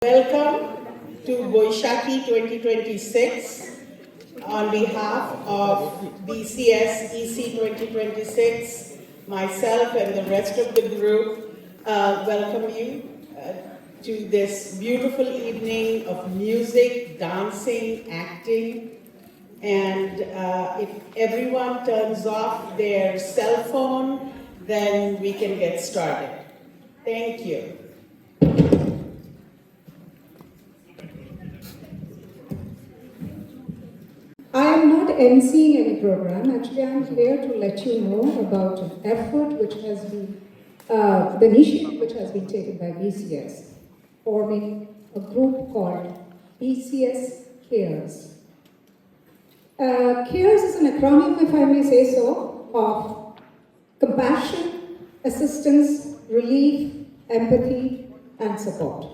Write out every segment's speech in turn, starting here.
Welcome to Boishaki 2026 on behalf of BCS EC 2026, myself and the rest of the group welcome you to this beautiful evening of music, dancing, acting, and if everyone turns off their cell phone, then we can get started. Thank you. I am not emceeing any program. Actually, I am here to let you know about an effort which has been, the initiative which has been taken by BCS, forming a group called BCS Cares. CARES is an acronym, if I may say so, of compassion, assistance, relief, empathy, and support.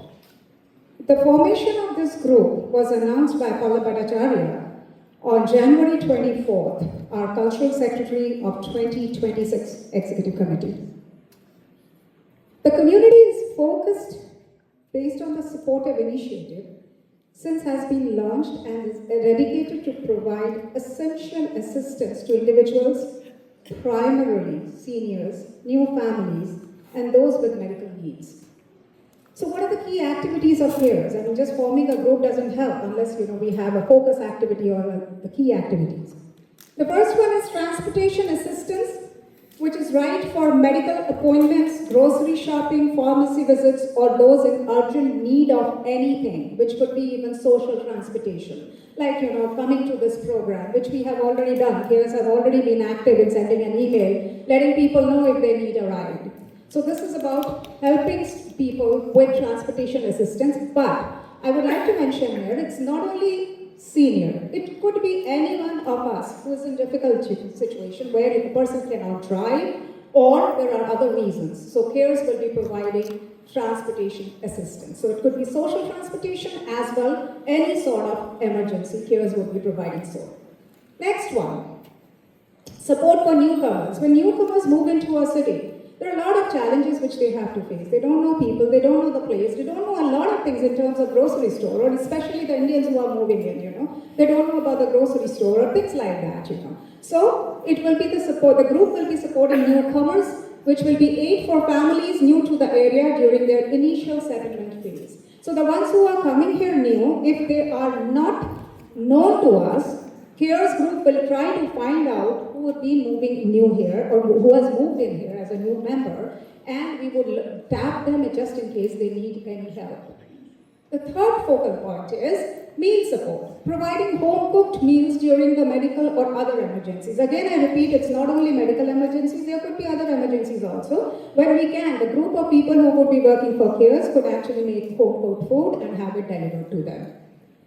The formation of this group was announced by Palla Bhattacharya on January 24th, our Cultural Secretary of 2026 Executive Committee. The community is focused based on the supportive initiative since has been launched and is dedicated to provide essential assistance to individuals, primarily seniors, new families, and those with medical needs. So what are the key activities of CARES? I mean, just forming a group doesn't help unless, we have a focus activity or the key activities. The first one is transportation assistance, which is right for medical appointments, grocery shopping, pharmacy visits, or those in urgent need of anything, which could be even social transportation. Like, coming to this program, which we have already done. CARES have already been active in sending an email, letting people know if they need a ride. So this is about helping people with transportation assistance, but I would like to mention here, it's not only senior, it could be any one of us who is in difficult situation where if a person cannot drive or there are other reasons. So CARES will be providing transportation assistance. So it could be social transportation as well, any sort of emergency, CARES will be providing so. Next one, support for newcomers. When newcomers move into a city, there are a lot of challenges which they have to face. They don't know people, they don't know the place, they don't know a lot of things in terms of grocery store, or especially the Indians who are moving in, They don't know about the grocery store or things like that, So it will be the support, the group will be supporting newcomers, which will be aid for families new to the area during their initial settlement phase. So the ones who are coming here new, if they are not known to us, CARES group will try to find out who would be moving new here or who has moved in here as a new member, and we would tap them just in case they need any help. The third focal point is meal support, providing home-cooked meals during the medical or other emergencies. Again, I repeat, it's not only medical emergencies, there could be other emergencies also. When we can, the group of people who would be working for CARES could actually make home-cooked food and have it delivered to them.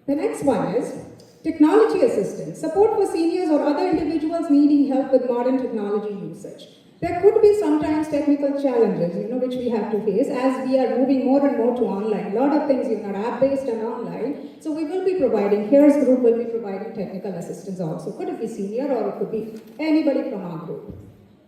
The next one is technology assistance, support for seniors or other individuals needing help with modern technology usage. There could be sometimes technical challenges, which we have to face as we are moving more and more to online. A lot of things, are app-based and online. So we will be providing, CARES group will be providing technical assistance also. Could it be senior or it could be anybody from our group.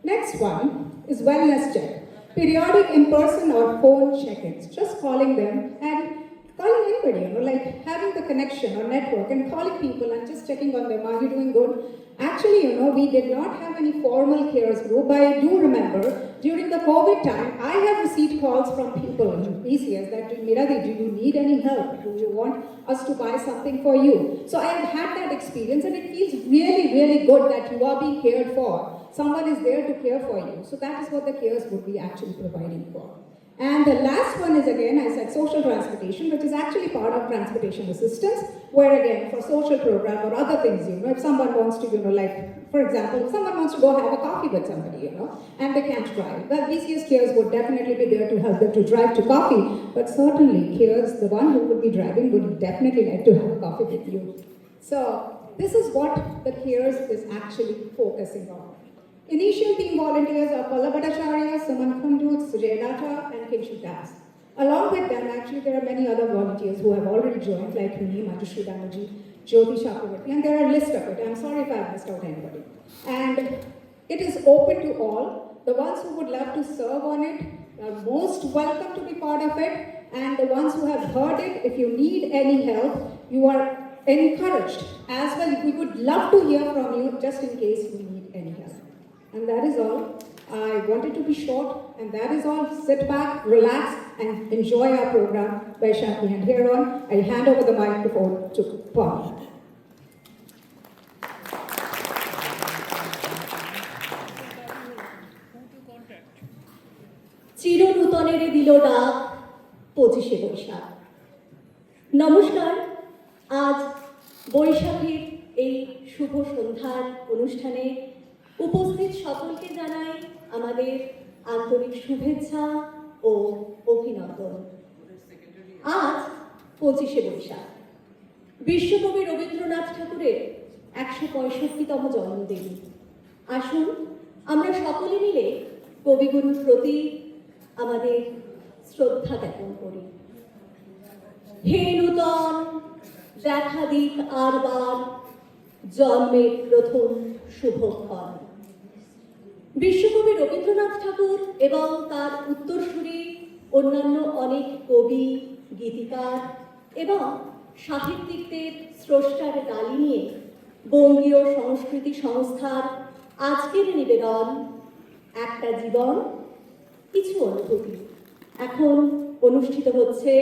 Next one is wellness check. Periodic in-person or phone check-ins. Just calling them and calling anybody, like having the connection or network and calling people and just checking on them, are you doing good? Actually, we did not have any formal CARES group, but I do remember during the COVID time, I have received calls from people in BCS that, Miradi, do you need any help? Do you want us to buy something for you? So I have had that experience and it feels really, really good that you are being cared for. Someone is there to care for you. So that is what the CARES would be actually providing for. And the last one is, again, I said social transportation, which is actually part of transportation assistance, where again, for social program or other things, if someone wants to, like, for example, if someone wants to go have a coffee with somebody, and they can't drive, well, BCS CARES would definitely be there to help them to drive to coffee, but certainly CARES, the one who would be driving, would definitely like to have a coffee with you. So this is what the CARES is actually focusing on. Initial team volunteers are Palla Bhattacharya, Suman Kundut, Sujay Lata, and Kinshu Das. Along with them, actually, there are many other volunteers who have already joined, like me, Manjushri Banerjee, Jyoti Chakravarti, and there are a list of it. I'm sorry if I've missed out anybody. And it is open to all. The ones who would love to serve on it are most welcome to be part of it. and the ones who have heard it, if you need any help, you are encouraged as well. We would love to hear from you just in case you need any help. And that is all. I wanted to be short, and that is all. Sit back, relax, and enjoy our program by Shanti. And here on, I hand over the microphone to Paul. চিরনূতনের দিল ডাক 25শে বৈশাখ। নমস্কার, আজ বৈশাখীর এই শুভ সন্ধ্যার অনুষ্ঠানে উপস্থিত সকলকে জানাই আমাদের আন্তরিক শুভেচ্ছা ও অভিনন্দন। আজ 25শে বৈশাখ, বিশ্বকবি রবীন্দ্রনাথ ঠাকুরের 165তম জন্মদিন। আসুন আমরা সকলে মিলে কবিগুরুর প্রতি আমাদের শ্রদ্ধা জ্ঞাপন করি। হে নূতন, দেখা দিক আরবার, জন্মের প্রথম শুভক্ষণ। বিশ্বকবি রবীন্দ্রনাথ ঠাকুর এবং তার উত্তরসূরি অন্যান্য অনেক কবি, গীতিকার এবং সাহিত্যিকদের স্রষ্টার গালি নিয়ে বঙ্গীয় সংস্কৃতি সংস্থার আজকের নিবেদন একটা জীবন, কিছু অনুভূতি। এখন অনুষ্ঠিত হচ্ছে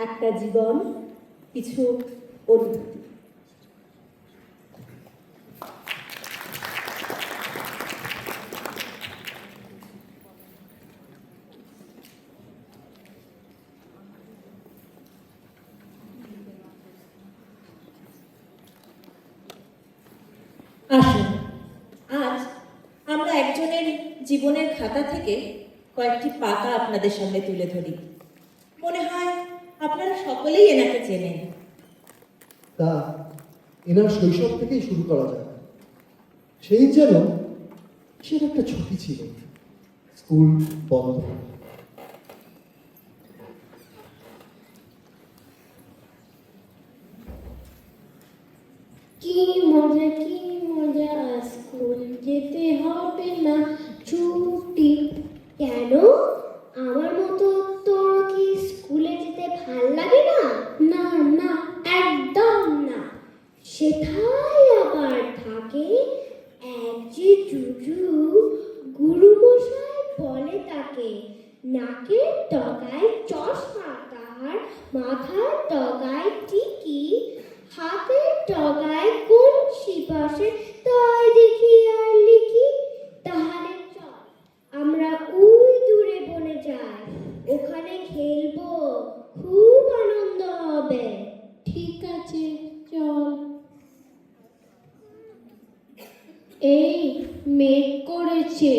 একটা জীবন, কিছু অনুভূতি। আসুন আজ আমরা একজনের জীবনের খাতা থেকে কয়েকটি পাতা আপনাদের সামনে তুলে ধরি। মনে হয় আপনারা সকলেই এনাকে চেনেন। তা এনার শৈশব থেকেই শুরু করা যায়। সেই যেন কিসের একটা ছুটি ছিল, স্কুল বন্ধ। কি মজা স্কুল যেতে হবে না ছুটি। কেন, আমার মতো তোর কি স্কুলে যেতে ভাল লাগে না? না না, একদম না। সেটাই আবার থাকে এক যে জুজু, গুরুমশাই বলে তাকে। নাকের ডগায় চশমা তার, মাথার ডগায় টিকি, হাতের ডগায় কোন শিপাশে, তাই দেখি আর লিখি। তাহলে চল আমরা ওই দূরে বনে যাই, ওখানে খেলবো, খুব আনন্দ হবে। ঠিক আছে, চল। এই মেঘ করেছে,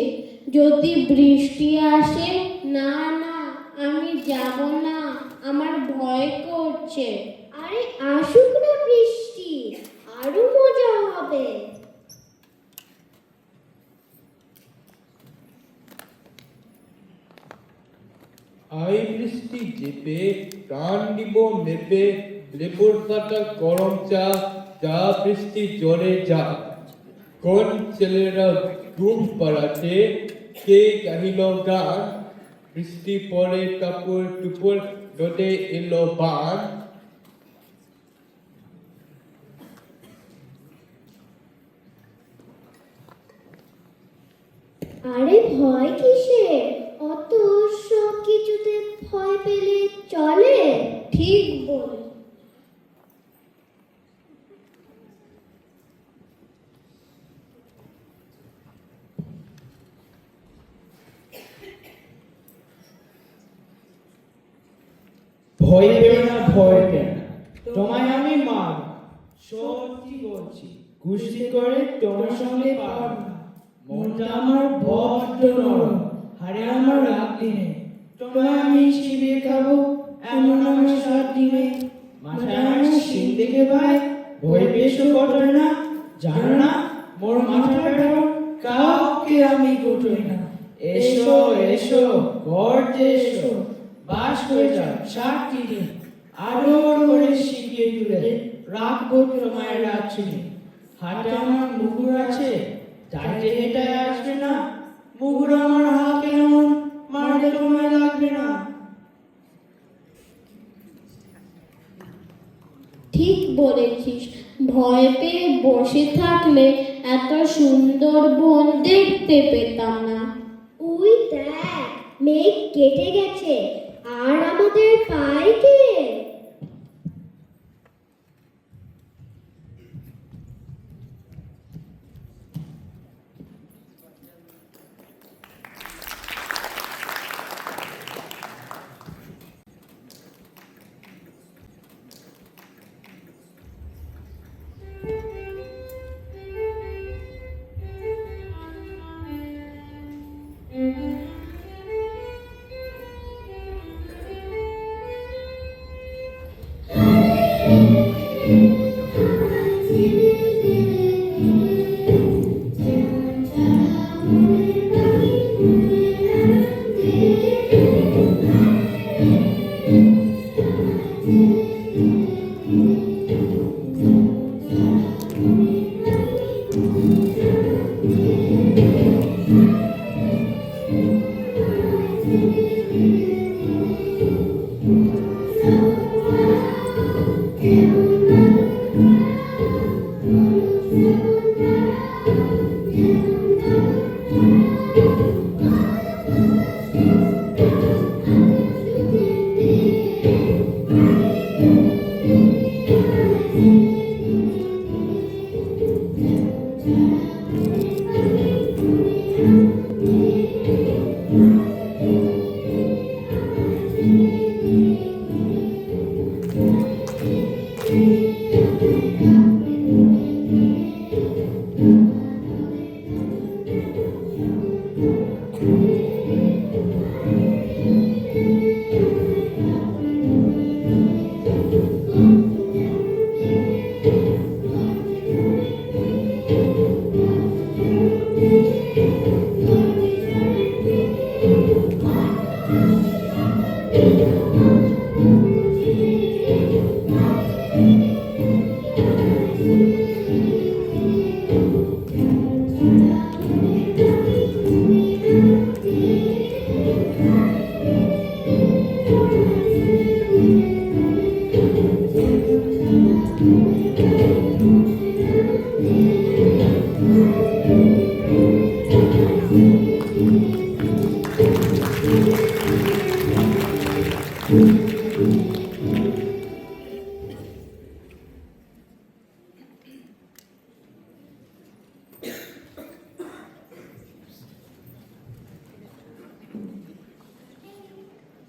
যদি বৃষ্টি আসে। না না, আমি যাব না, আমার ভয় করছে। আরে আসুক না বৃষ্টি, আরো মজা হবে। আই বৃষ্টি যেপে, প্রাণ দিব মেপে, লেবুর পাতা গরম চা, যা বৃষ্টি জলে যা। কোন ছেলেরা ঘুম পাড়াতে, কে গাহিল গান, বৃষ্টি পরে কাপড় টুপড়, নদে এলো বান। আরে ভয় কিসের, অত সব কিছুতে ভয় পেলে চলে? ঠিক বল। ভয় পেও না, ভয় পেও না, তোমায় আমি মারব, সত্যি বলছি। কুস্তি করে তোমার সঙ্গে পারব না। মনটা আমার বড্ড নরম, হারে আমার রাগ দিনে। তোমায় আমি চিবিয়ে খাবো, এমন আমার সাত দিনে। মাথায় আমার সিং দেখে ভাই, ভয় পেয়েছো কতই না। জানো না মোর মাথাটা কেমন, কাউকে আমি গোটই না। এসো এসো, গর্জে এসো, বাস হয়ে যাও 7টি দিন। আদর করে শিখিয়ে তুলে রাখবো তোমায় রাত্রি। হাতে আমার মুগুর আছে, তাইতে হেঁটায় আসবে না। মুগুর আমার হাতে এমন মারলে তোমায় লাগবে না। ঠিক বলেছিস, ভয় পেয়ে বসে থাকলে এত সুন্দর বন দেখতে পেতাম না। ওই দেখ, মেঘ কেটে গেছে, আর আমাদের পায় কে?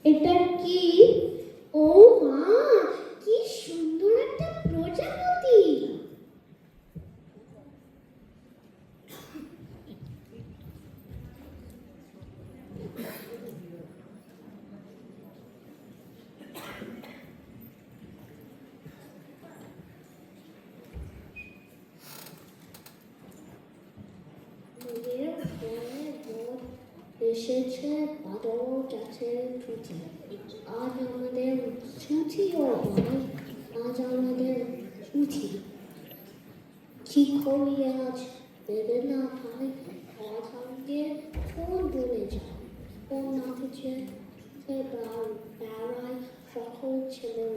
এটা কি? ও মা, কি সুন্দর একটা প্রজাপতি! এসেছে বাদল গাছের ছুটি, আজ আমাদের ছুটি, ও ভাই, আজ আমাদের ছুটি। কি করি আজ ভেবে না পাই, আজ আমাকে কোন বলে যায়, কোন নাচে বেড়ায় সকল ছেলে।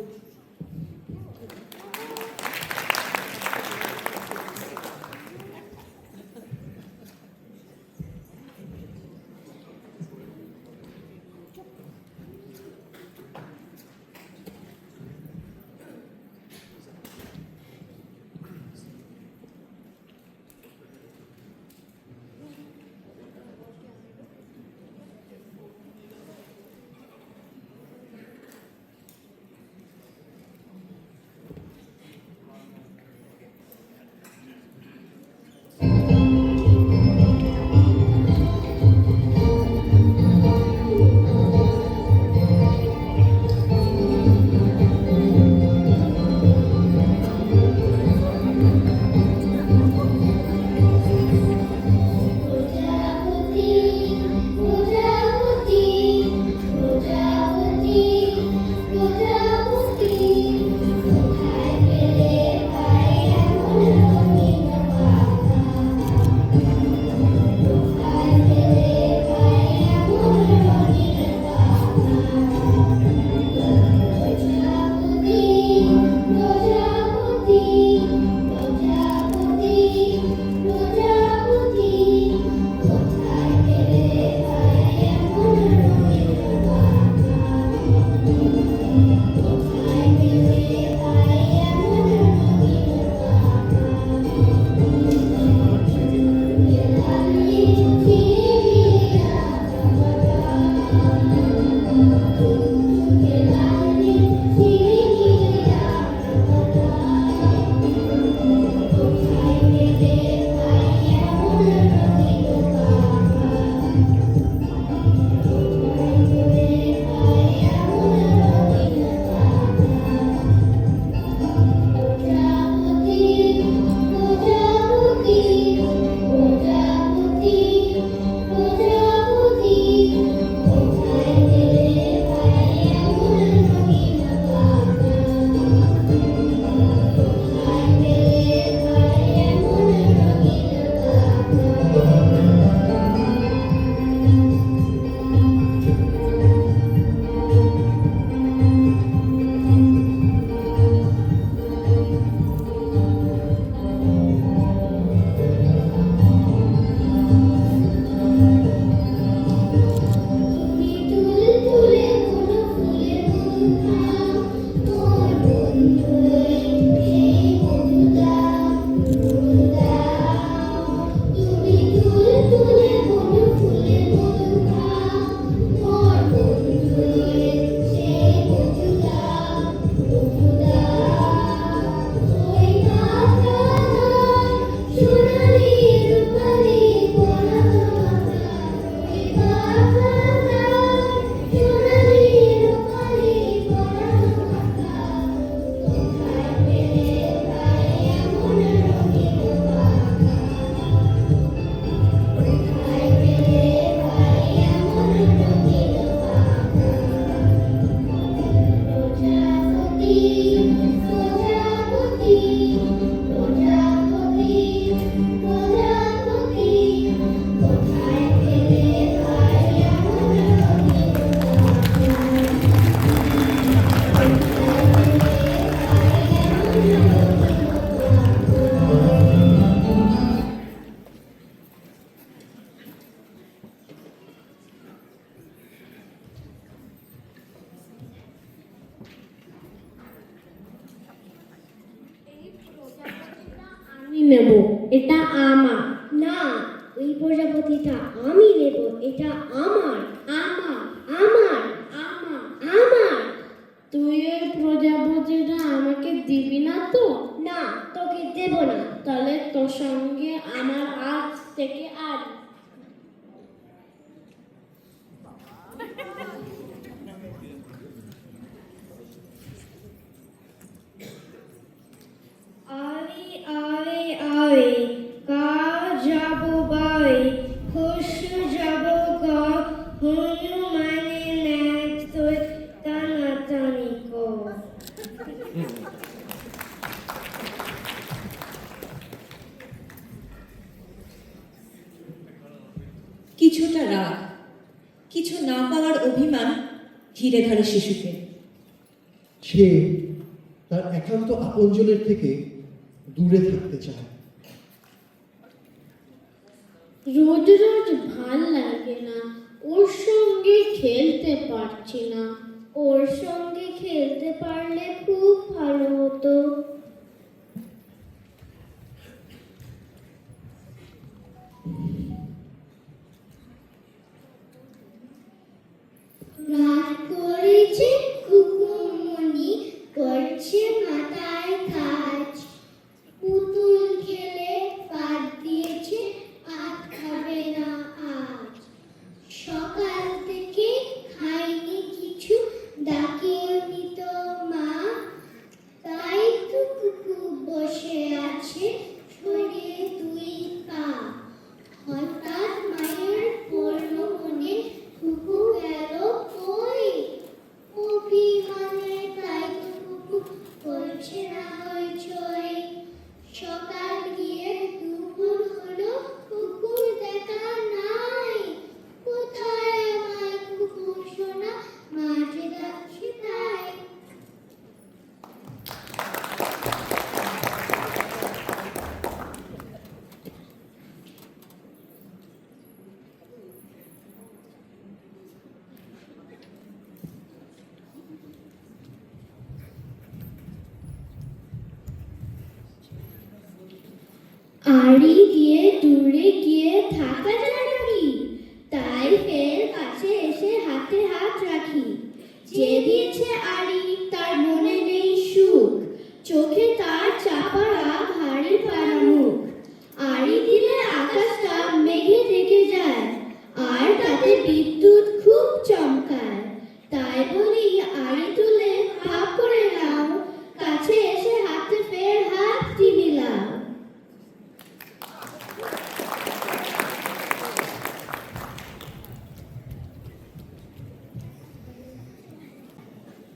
ওই গাছতলায় সোনালি রূপালি পরাগমালা, ওই গাছতলায় সোনালি রূপালি পরাগমালা, কোথায় পেলে তাই এমন রঙিন পাখা, কোথায় পেলে তাই এমন রঙিন পাখা। প্রজাপতি, প্রজাপতি, প্রজাপতি, প্রজাপতি, কোথায় পেলে তাই এমন রঙিন পাখা, কোথায় পেলে তাই এমন রঙিন পাখা। আমি নেব, এটা আমার। না, ওই প্রজাপতিটা আমি নেব, এটা আমার, আমার, আমার, আমার, আমার। তুই ওই প্রজাপতিটা আমাকে দিবি না তো? না, তোকে দেব না। তাহলে তোর সঙ্গে আমার আজ থেকে আর আরে আরে আরে কার যাব বাড়ি, খুশু যাব ঘর, হনুমানের ন্যাক তুই টানাটানি কর। কিছুটা রাগ, কিছু না পাওয়ার অভিমান ঘিরে ধরে শিশুকে। সে তার একান্ত আপনজনের থেকে দূরে থাকতে চায়। রোজ রোজ ভাল লাগে না, ওর সঙ্গে খেলতে পারছি না। ওর সঙ্গে খেলতে পারলে খুব ভালো হতো। রাত করেছে কুকুরমণি, করছে মাথায় কাজ, পুতুল খেলে পাত দিয়েছে, আজ খাবে না আজ। সকাল থেকে খাইনি কিছু, ডাকেনি তো মা, তাই তো কুকুর বসে আছে ছড়িয়ে দুই পা। হঠাৎ মায়ের পড়লো মনে, কুকুর গেল কই, অভিমানে তাই তো কুকুর করছে না হইচই। সকাল গিয়ে দুপুর হলো, কুকুর দেখা নাই, কোথায় আমার কুকুর সোনা, মাঝে যাচ্ছে তাই। আড়ি দিয়ে দূরে গিয়ে থাকা যায় নাকি, তাই ফের কাছে এসে হাতে হাত রাখি। যে দিয়েছে আড়ি তার মনে নেই সুখ, চোখে তার চাপা রাগ, হাড়ি পাড়া মুখ। আড়ি দিলে আকাশটা মেঘে ঢেকে যায়, আর তাতে বিদ্যুৎ খুব চমকায়। তাই বলি আড়ি তুলে ভাব করে নাও, কাছে এসে হাতে ফের হাত মিলাও।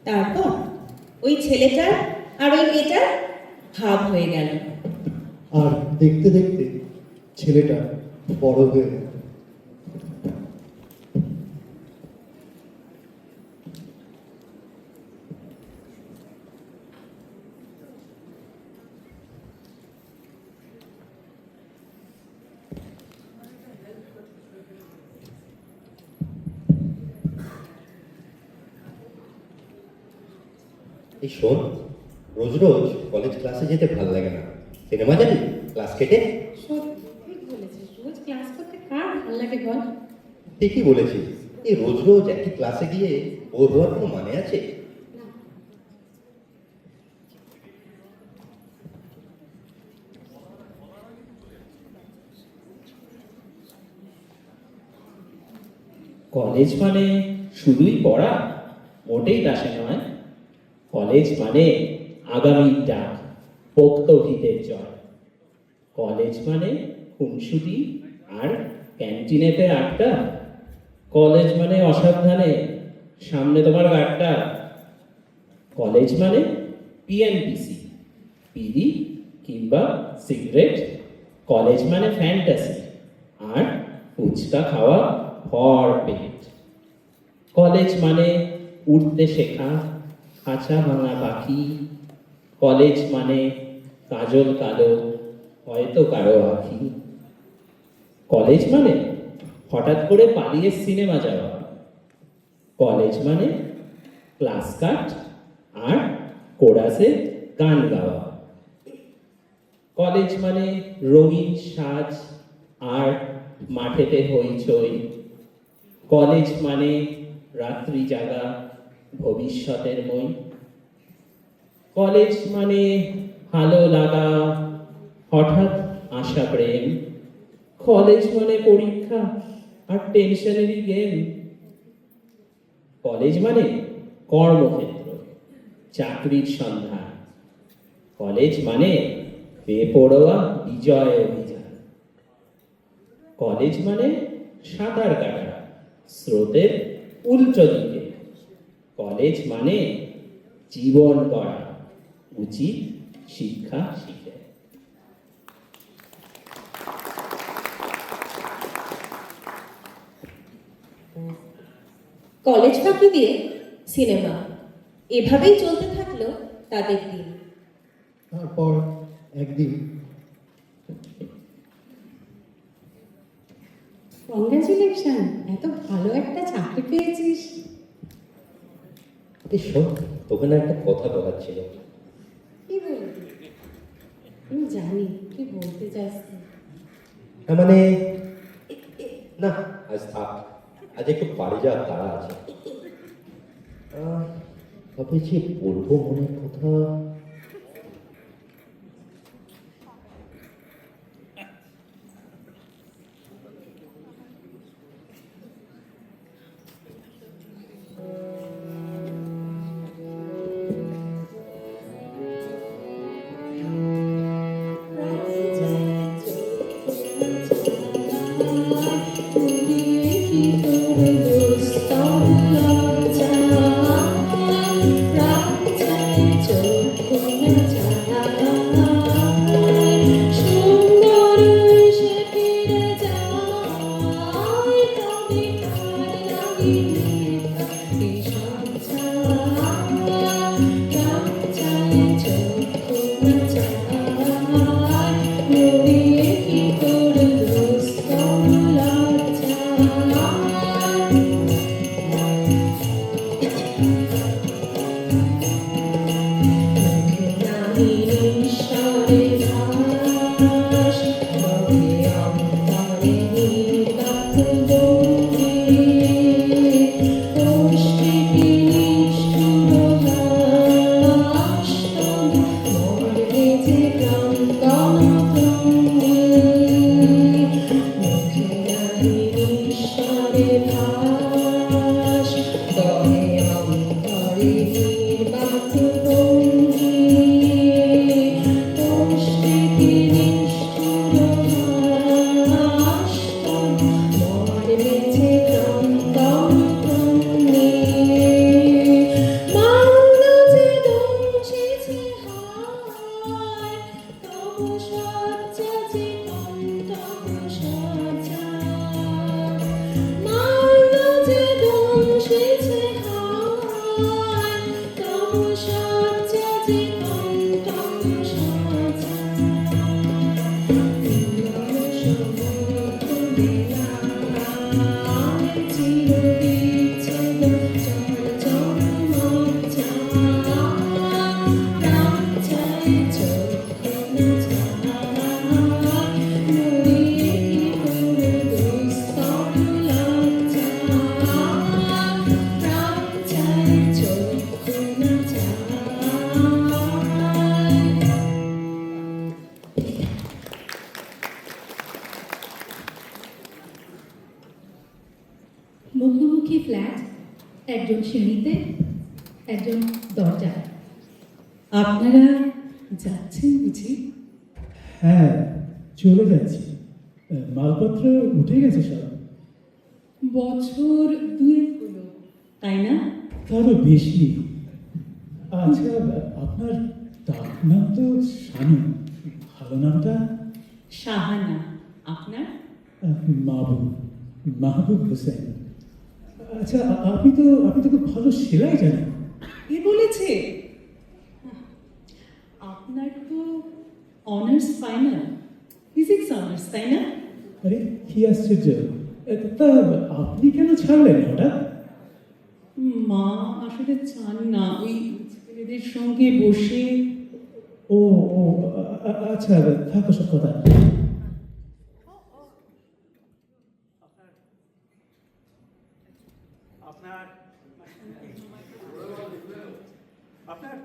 তারপর ওই ছেলেটার আর ওই মেয়েটার ভাব হয়ে গেল। আর দেখতে দেখতে ছেলেটা বড় হয়ে গেল। এই শোন, রোজ রোজ কলেজ ক্লাসে যেতে ভালো লাগে না। সিনেমা যাবি ক্লাস কেটে? সত্যি বলেছিস, রোজ ক্লাস করতে কার ভালো লাগে বল? ঠিকই বলেছিস। এই রোজ রোজ একই ক্লাসে গিয়ে বোর হওয়ার কোনো মানে আছে? কলেজ মানে শুধুই পড়া, মোটেই তা সে নয়। কলেজ মানে আগামীর ডাক, পোক্ত ভিতের জয়। কলেজ মানে খুনসুটি আর ক্যান্টিনেতে আড্ডা। কলেজ মানে অসাবধানে সামনে তোমার গাড়টা। কলেজ মানে পিএনপিসি, বিড়ি কিংবা সিগারেট। কলেজ মানে ফ্যান্টাসি আর ফুচকা খাওয়া ভর পেট। কলেজ মানে উড়তে শেখা, খাঁচা ভাঙা পাখি। কলেজ মানে কাজল কালো, হয়তো কারো আঁখি। কলেজ মানে হঠাৎ করে পালিয়ে সিনেমা যাওয়া। কলেজ মানে ক্লাস কাট আর কোরাসে গান গাওয়া। কলেজ মানে রঙিন সাজ আর মাঠেতে হইচই। কলেজ মানে রাত্রি জাগা, ভবিষ্যতের মই। কলেজ মানে ভালো লাগা, হঠাৎ আসা প্রেম। কলেজ মানে পরীক্ষা আর টেনশনেরই গেম। কলেজ মানে কর্মক্ষেত্র, চাকরির সন্ধান। কলেজ মানে বেপরোয়া বিজয় অভিযান। কলেজ মানে সাঁতার কাটা স্রোতের উল্টো দিকে। কলেজ মানে জীবন গড়া, উচিত শিক্ষা শিখে। কলেজ ফাঁকি দিয়ে সিনেমা, এভাবেই চলতে থাকলো তাদের দিন। তারপর একদিন কংগ্রাচুলেশন, এত ভালো একটা চাকরি পেয়েছিস। এই শোন, তোকে না একটা কথা বলার ছিল। কি বলবি? আমি জানি কি বলতে চাস তুই। না মানে, না আজ থাক, আজ একটু বাড়ি যাওয়ার তাড়া আছে। তবে যে বলবো মনের কথা, মুকুল একজন সিঁড়িতে, একজন দরজায়। আপনারা যাচ্ছেন বুঝি? হ্যাঁ, চলে যাচ্ছি। মালপত্র উঠে গেছে সব। বছর দুয়েক হলো, তাই না? তারও বেশি। আচ্ছা, আপনার ডাক নাম তো শানু, ভালো নামটা? শাহানা। আপনার? মাহবুব হোসেন। আচ্ছা, আপনি তো খুব ভালো সেলাই জানেন। কে বলেছে? আপনার তো অনার্স ফাইনাল, ফিজিক্স অনার্স, তাই না? আরে কি আশ্চর্য! তা আপনি কেন ছাড়লেন হঠাৎ? মা আসলে চান না ওই ছেলেদের সঙ্গে বসে। ও ও আচ্ছা, থাকো সব কথা। আপনার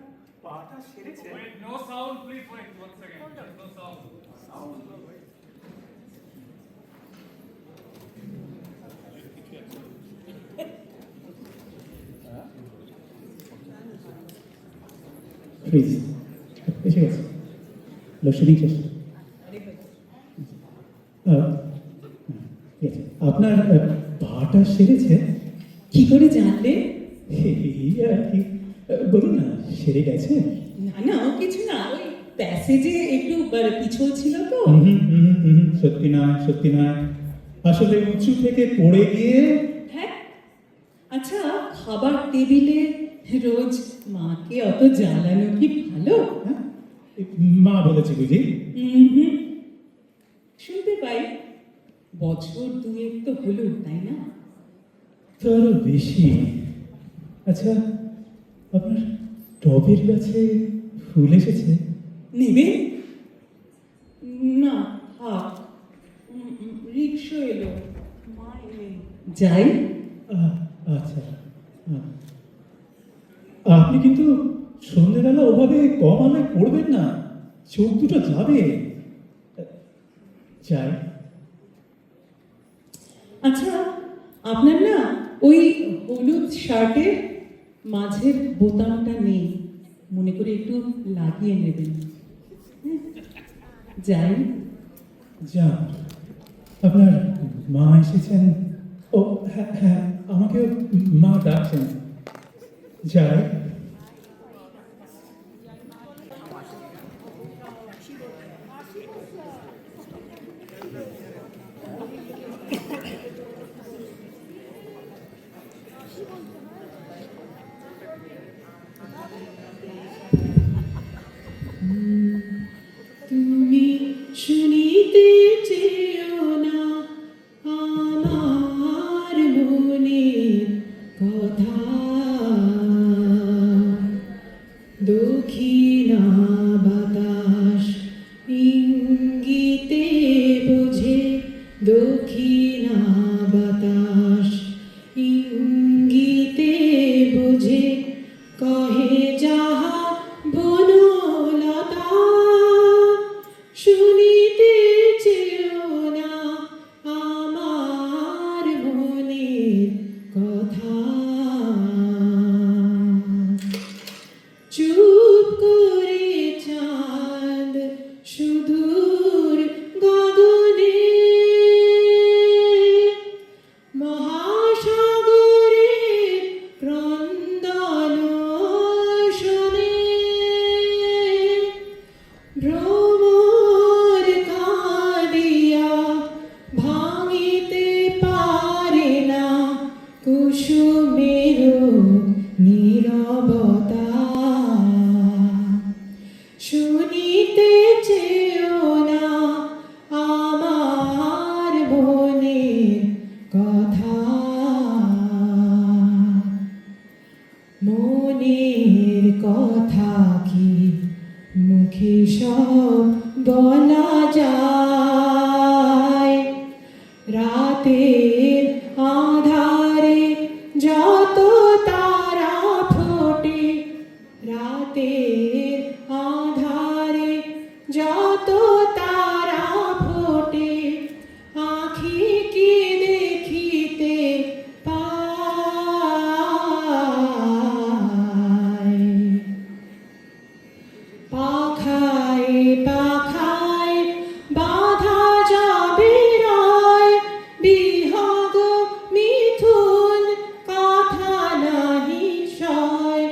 পাটা সেরেছে? No sound, please wait 1 second. No sound. Please, এসে গেছে। লোডশেডিং শেষ। আপনার পাটা সেরেছে? কি করে জানলে? এই আর কি, বলুন না, সেরে গেছে? না না, ও কিছু না, ওই প্যাসেজে একটু পিছল ছিল তো। সত্যি নয়, সত্যি নয়। আসলে উঁচু থেকে পড়ে গিয়ে। হ্যাঁ, আচ্ছা, খাবার টেবিলে রোজ মাকে অত জ্বালানো কি ভালো? হ্যাঁ, মা বলেছে বুঝি? শুনতে পাই বছর দুয়েক তো হলো, তাই না? তারও বেশি। আচ্ছা, আপনার টবের গাছে ফুল এসেছে? নেবে? না, থাক। রিক্সা এলো, মা এলে যাই। আচ্ছা, আপনি কিন্তু সন্ধ্যেবেলা ওভাবে কম আলোয় পড়বেন না, চোখ দুটো যাবে। যাই। আচ্ছা, আপনার না ওই হলুদ শার্টের মাঝের বোতামটা নেই, মনে করে একটু লাগিয়ে নেবেন। যাই। যান। আপনার মা এসেছেন? ও হ্যাঁ হ্যাঁ, আমাকে মা ডাকছেন। যাই। তুমি শুনিতে চেয়েও না আমার মনের কথা, দক্ষিণা বাতাস ইঙ্গিতে বোঝে, দক্ষিণা বাতাস ইঙ্গিতে বোঝে, কহে যাহা বনলতা, শুনিতে চেয়েও না আমার মনের কথা। চুপ করে চাঁদ সুদূর গগনে, মহাসাগরের ক্রন্দন শোনে, ভ্রমর কাঁদিয়া ভাঙিতে পারে না কুসুমের নীরবতা, শুনিতে চেয়েও না আমার মনের কথা, মনের কথা কি মুখে সব বলা যায়, রাতের আধারে যত তারা ফোটে, রাতের আধারে যত তারা ফোটে, আঁখি কি দেখিতে পায়। পাখায় পাখায় বাধা যাবে রায়, বিহগ মিথুন কথা নাহি সয়,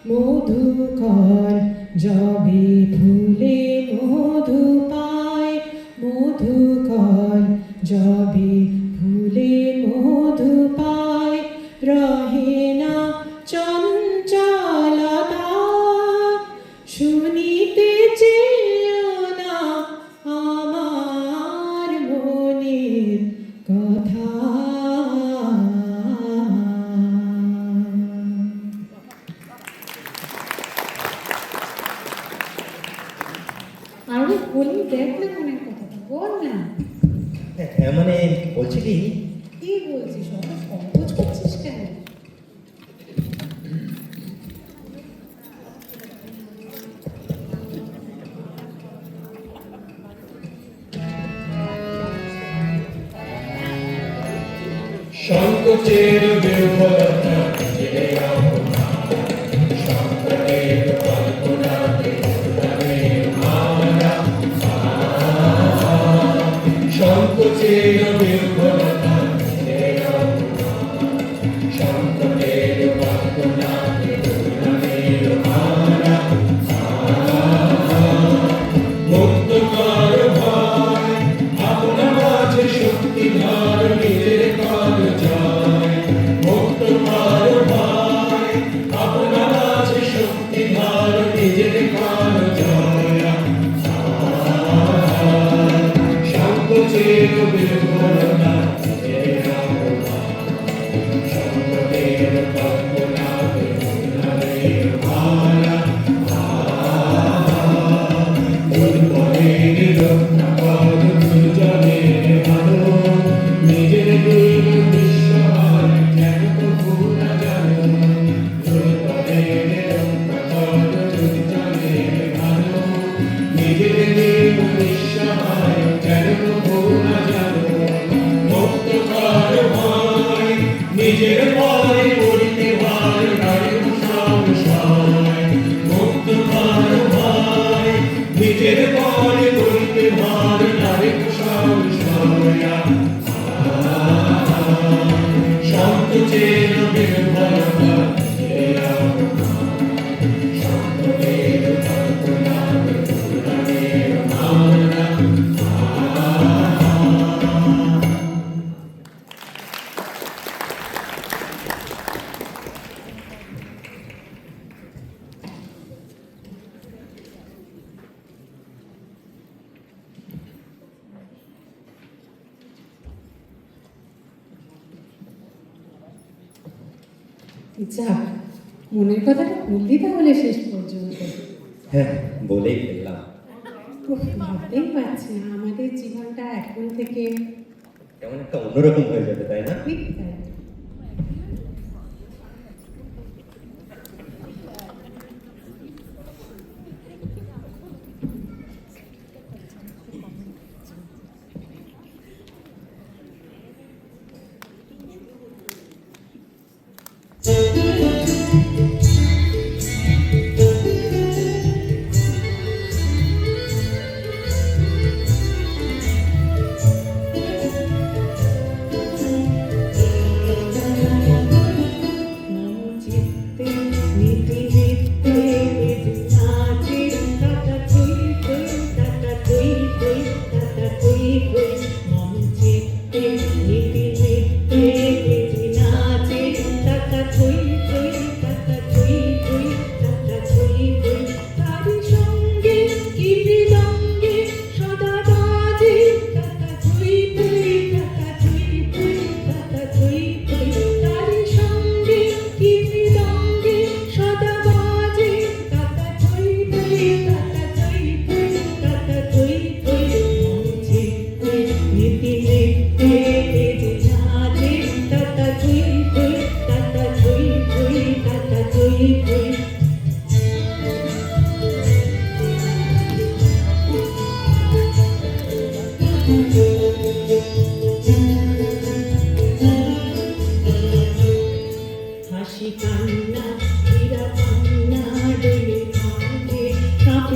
মধুকর যাবে ফুলে মধু পায়, মধুকর যাবে ফুলে মধু পায়, রহে না চঞ্চলতা, শুনিতে চেয়েও না আমার মনের কথা। আরে বলি, দেখ না মনের কথাটা, বল না। হ্যাঁ মানে বলছি কি, কি বলছিস, অত সংকোচ করছিস কেন? সংকোচের বিফলতা সংকোচের বিফলতা সংকটের কল্পনা মুক্ত কর ভয়, আপনা মাঝে শক্তি ধর, নিজের কর জয়। মুক্ত কর ভয়, আপনা মাঝে শক্তি ধর, নিজের কর জয়। সংকোচের বিফলতা সংকটের কল্পনা নিজের দিন বিশ্বয় কেন তো ভুলা জানো, নিজের দিন বিশ্বয় কেন তো ভুলা জানো। মুক্ত কর ভয়, নিজের পরে পড়িতে ভয়, নারী সংশয়। মুক্ত কর ভয়, নিজের পরে পড়িতে ভয়, নারী সংশয়। সংকোচের বিফলতা সংকটের কল্পনা যাক, মনের কথাটা বললি তাহলে শেষ পর্যন্ত। হ্যাঁ বলেই ফেললাম। উফ, ভাবতেই পারছি না আমাদের জীবনটা এখন থেকে কেমন একটা অন্যরকম হয়ে যাবে, তাই না? ঠিক তাই।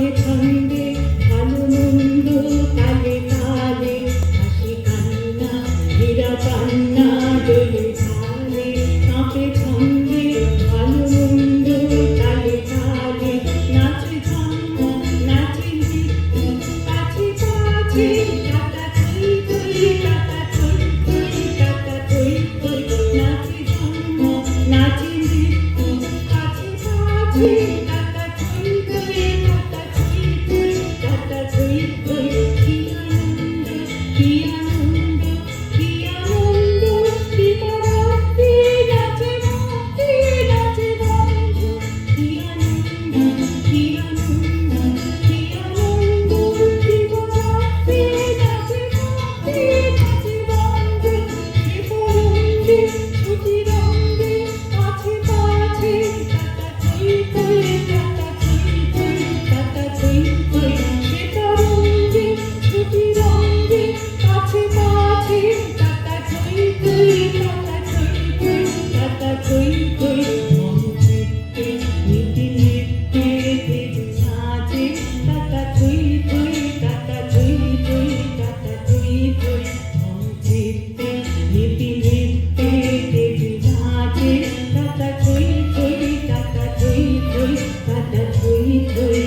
ছন্দে ছন্দে ভালো মন্দ তালে তালে হাসি কান্না হীরা কান্না দোলে ঝালে কাঁপে ছন্দে ভালো মন্দ তালে তালে নাচে ছন্দ নাচে নৃত্য পাছে পাছে কাটা থই থই কাটা থই থই কাটা থই থই নাচে ছন্দ নাচে নৃত্য পাছে পাছে কাটা থই থই কাটা থই থই কাটা থই থই কি আনন্দ কি আনন্দ কি আনন্দ কি বরফে নাচে ভক্তি নাচে বন্ধু কি আনন্দ কি আনন্দ কি আনন্দ কি বরফে নাচে ভক্তি নাচে বন্ধু সে পরন্দে ছুটি রঙ্গে পাছে পাছে কাটা থই থই কাটা থই থই কাটা থই থই সে পরন্দে ছুটি রঙ্গে পাছে পাছে কাটা থই থই কাটা থই থই কাটা থই থই মঞ্চেতে নীতি নৃত্যে দেবী নাচে কাটা থই থই কাটা থই থই কাটা থই থই মঞ্চেতে নীতি নৃত্যে দেবী নাচে কাটা থই থই কাটা থই থই কাটা থই থই।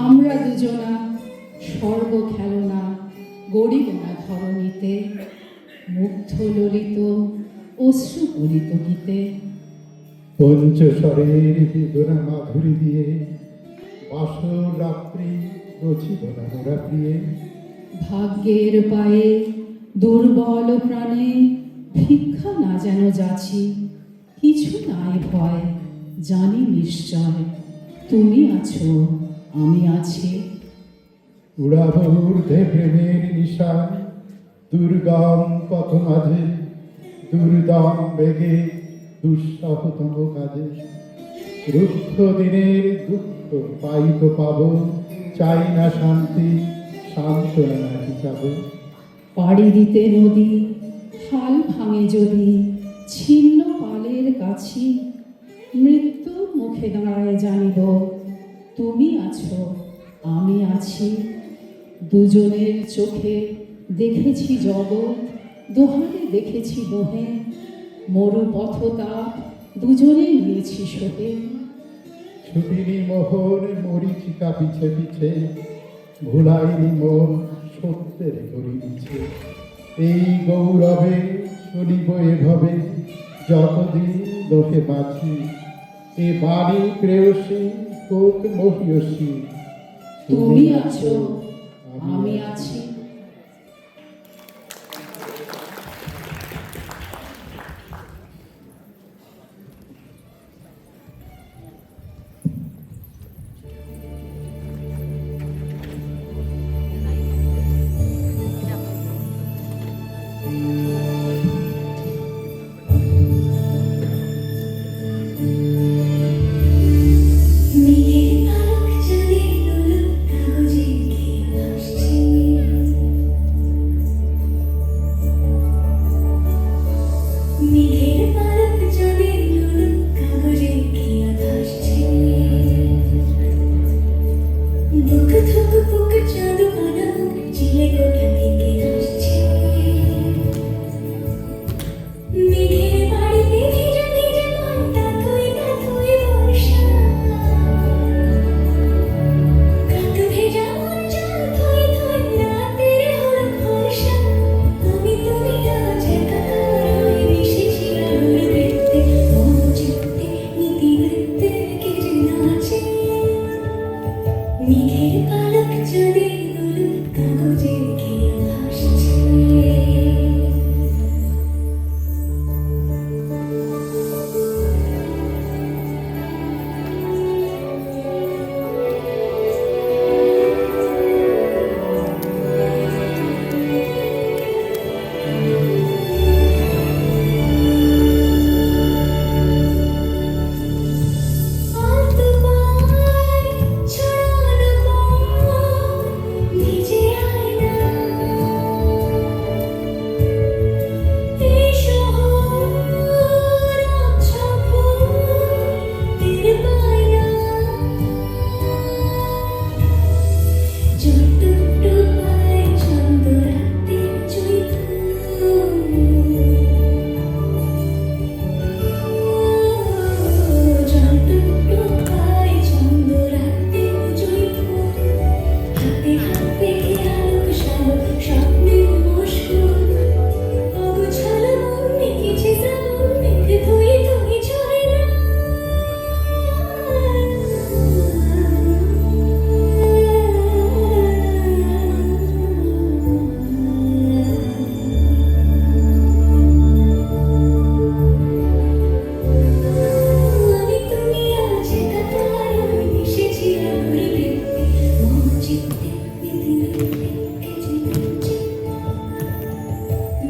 আমরা দুজনা স্বর্গ খেলনা গড়িব না ধরণীতে মুগ্ধ ললিত অশ্রু গলিত গীতে পঞ্চস্বরের বেদনা মাধুরী দিয়ে বাসর রাত্রি রচিব না মোরা প্রিয়ে ভাগ্যের পায়ে দুর্বল প্রাণে ভিক্ষা না যেন যাচ্ছি কিছু নাই ভয় জানি নিশ্চয় তুমি আছো আমি আছি উড়াব ঊর্ধ্বে প্রেমের নিশায় দুর্গম পথ মাঝে দুর্দম বেগে দুঃসহতম কাজে রুক্ষ দিনের দুঃখ পাইতো পাব চাই না শান্তি সান্ত্বনা নাকি চাব পাড়ি দিতে নদী হাল ভাঙে যদি ছিন্ন পালের কাছি মৃত্যুর মুখে দাঁড়ায় জানিব তুমি আছো আমি আছি দুজনের চোখে দেখেছি জগৎ দোহারে দেখেছি দোহে মরু পথতা দুজনে নিয়েছি সোহে ছুটিনি মোহর মরিচিকা পিছে পিছে ভুলাইনি মন সত্যের করি দিচ্ছে এই গৌরবে চলিব এভাবে যতদিন লোকে বাঁচি এ বাণী প্রেয়সী হোক মহিয়সী তুমি আছো আমি আছি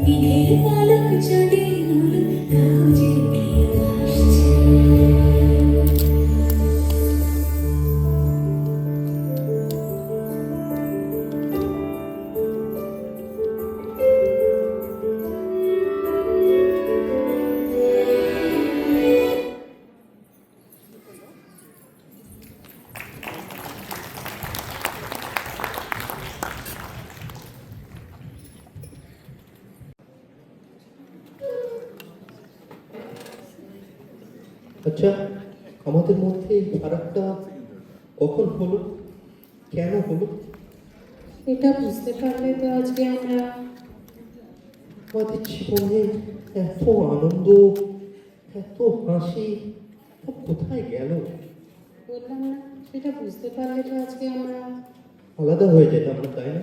বিধের পালক চলে হলুদ কাগজের মেয়ে ভাসছে। আচ্ছা, আমাদের মধ্যে এই ফারাকটা কখন হলো, কেন হলো? এটা বুঝতে পারলে তো আজকে আমরা আমাদের জীবনে এত আনন্দ, এত হাসি সব কোথায় গেল? বললাম না, সেটা বুঝতে পারলে তো আজকে আমরা আলাদা হয়ে যেতাম না, তাই না?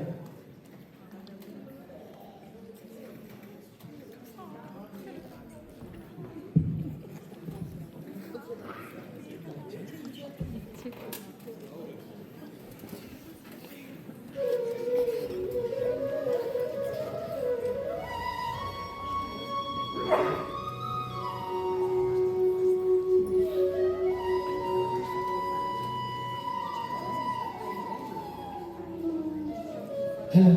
হ্যালো,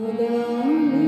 আগামী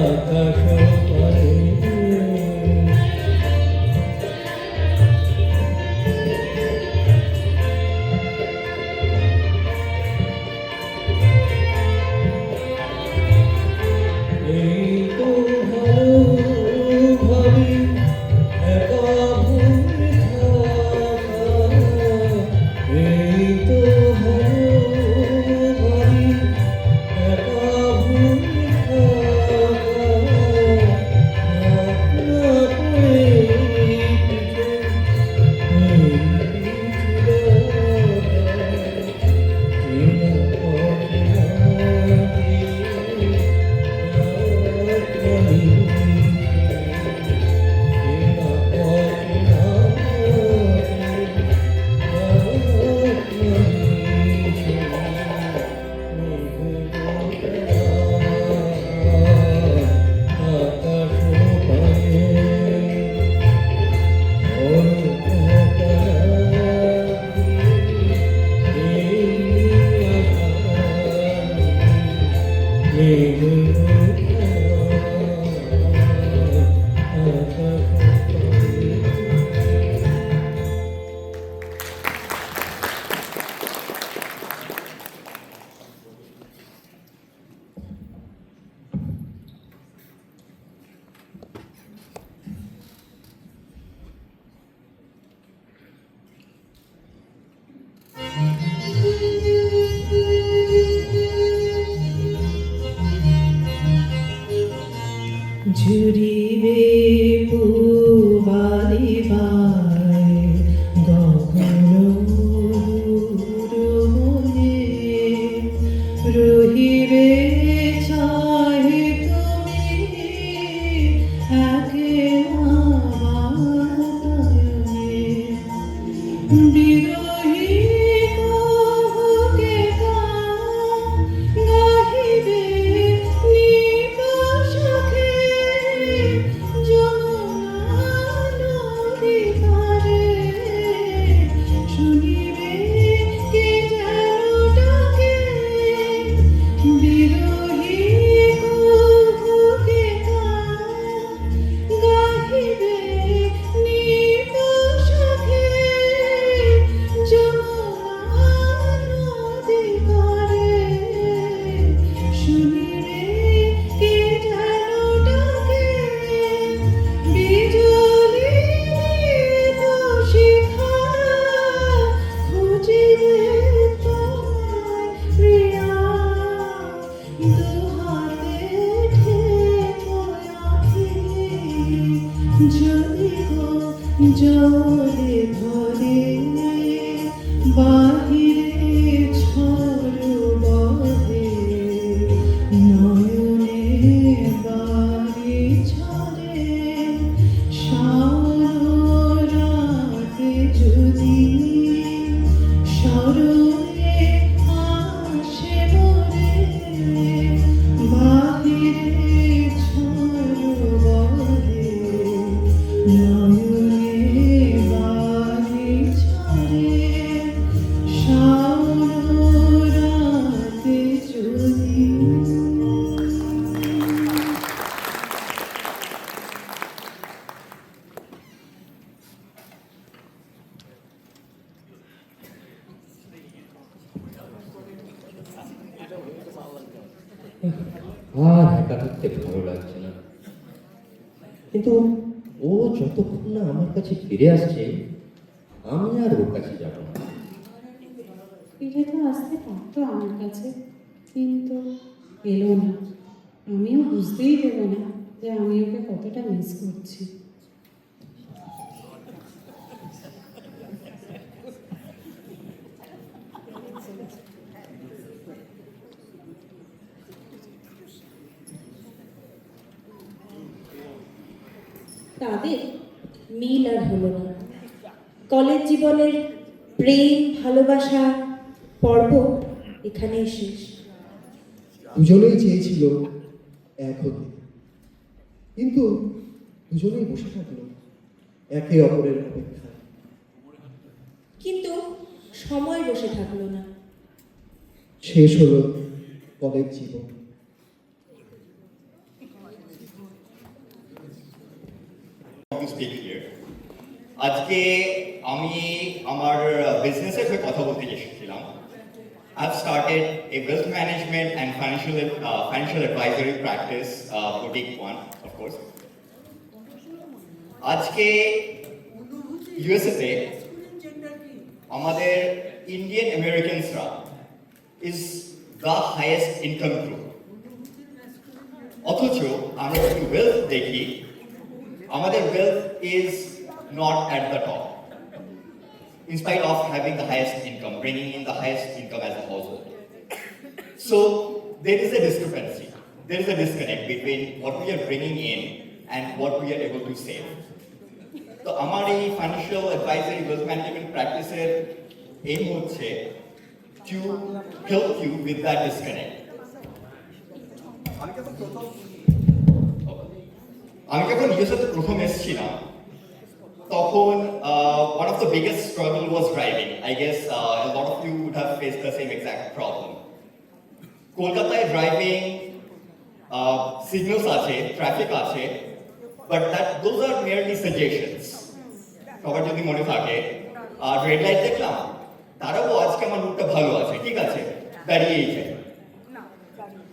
আকাশ পারে এই তো ভালো ভাবি একা ভুলে থাকা এই তো ভালো ভাবি একা ভুলে থাকা না পড়ে পিঠে এই ঝুরিবে পুবালি বাই গগন মনে রহিবে চাহে তুমি একে আবারণে বিরহী কহকে গাহিবে নিবাসকে যমুনা নদী পারে শুনিবে কে যেন ডাকে বিরহী কহকে গাহিবে নিবাসকে যমুনা নদী পারে শুনিবে কে যেন ডাকে বিজলি শিখা খুঁজিবে তোমায় প্রিয়া দুহাতে ঠেকোয় আঁখি যদি গো জলে ভরে বাহিরে ঝড় বহে নয়নে বাড়ি ঝরে শাওন রাতে যদি স্মরণে আসে মোরে বাহিরে ঝড় বহে নয়নে বাড়ি ঝরে শাওন রাতে যদি আর একা থাকতে ভালো লাগছে না, কিন্তু ও যতক্ষণ না আমার কাছে ফিরে আসছে আমি আর ওর কাছে যাবো না। ফিরে তো আসতে পারতো আমার কাছে, কিন্তু এলো না। আমিও বুঝতেই দেবো না যে আমি ওকে কতটা মিস করছি। তাদের মিল আর হলো না। কলেজ জীবনের প্রেম ভালোবাসা পর্ব এখানেই শেষ। দুজনেই চেয়েছিল এক হতে, কিন্তু দুজনেই বসে থাকলো একে অপরের অপেক্ষায়। কিন্তু সময় বসে থাকলো না। শেষ হলো কলেজ জীবন। to speak here. আজকে আমি আমার বিজনেসের হয়ে কথা বলতে এসেছিলাম। I've started a wealth management and financial advisory practice, boutique one, of course. আজকে ইউএসএতে আমাদের Indian আমেরিকানসরা is the highest income group. অথচ আমরা যদি ওয়েলথ দেখি, আমাদের wealth is not at the top, in spite of having the highest income, bringing in the highest income as a household. So there is a discrepancy, there is a disconnect between what we are bringing in and what we are able to save. So আমার এই financial advisory wealth management practice-এর aim হচ্ছে to help you with that disconnect. আমি যখন ইউএসএতে প্রথম এসেছিলাম তখন one of the biggest struggle was driving. I guess a lot of you would have faced the same exact problem. কলকাতায় driving signals আছে, traffic আছে, but those are merely suggestions. সবার যদি মনে থাকে রেড লাইট দেখলাম, তারাও আজকে আমার রুটটা ভালো আছে, ঠিক আছে, দাঁড়িয়েই যায়।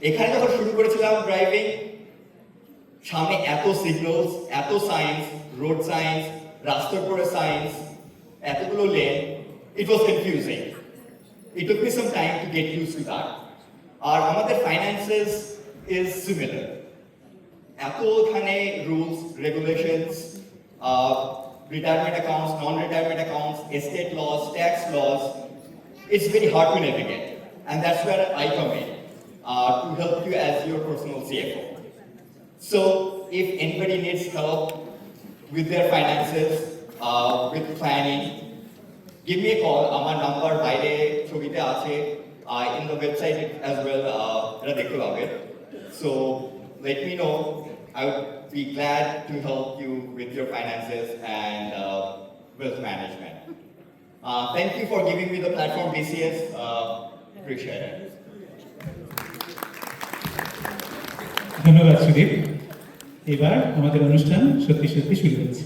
এখানে যখন শুরু করেছিলাম ড্রাইভিং, সামনে এত সিগন্যালস, এত সাইন্স, রোড সাইন্স, রাস্তার পরে সাইন্স, এতগুলো lane, it was confusing. It took me some time to get use to that. আর আমাদের ফাইন্যান্সেস ইজ সিমিলার। এত এখানে rules, regulations, retirement accounts, non-retirement accounts, estate laws, tax laws, it's very hard to navigate. And that's where I come in to help you as your personal CFO. So if anybody needs help with their finances, with planning, give me a call. Amar number বাইরে ছবিতে আছে, in the website as well, এটা দেখতে পাবেন. So let me know. I would be glad to help you with your finances and wealth management. Thank you for giving me the platform, BCS. Appreciate it. ধন্যবাদ সুদীপ। এবার আমাদের অনুষ্ঠান সত্যি সত্যি শুরু হচ্ছে।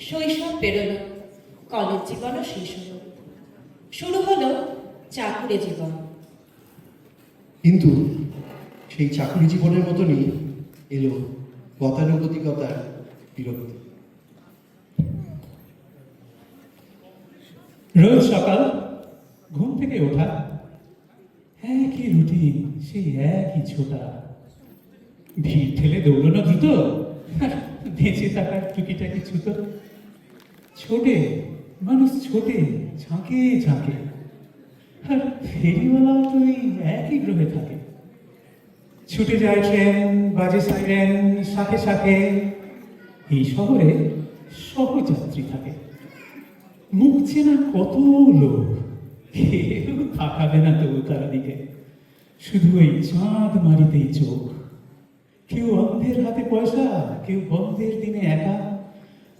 শৈশব পেরোলো, কলেজ জীবনও শেষ হলো, শুরু হলো চাকুরে জীবন। কিন্তু সেই চাকরি জীবনের মতনই এলো গতানুগতিকতার বিরক্তি। রোজ সকাল ঘুম থেকে ওঠা, একই রুটিন, সেই একই ছোটা, ভিড় ঠেলে দৌড়ানো দ্রুত, বেঁচে থাকার টুকিটাকি ছুতো। ছোটে মানুষ, ছোটে ঝাঁকে ঝাঁকে, আর ফেরিওয়ালাও তো এই একই গ্রহে থাকে। ছুটে যায় ট্রেন, বাজে সাইরেন, শাখে শাখে। এই শহরে সহযাত্রী থাকে, মুখ চেনা কত লোক, কেউ তাকাবে না তবু তার দিকে, শুধু ওই চাঁদ মারিতেই চোখ। কেউ অন্ধের হাতে পয়সা, কেউ বন্ধের দিনে একা,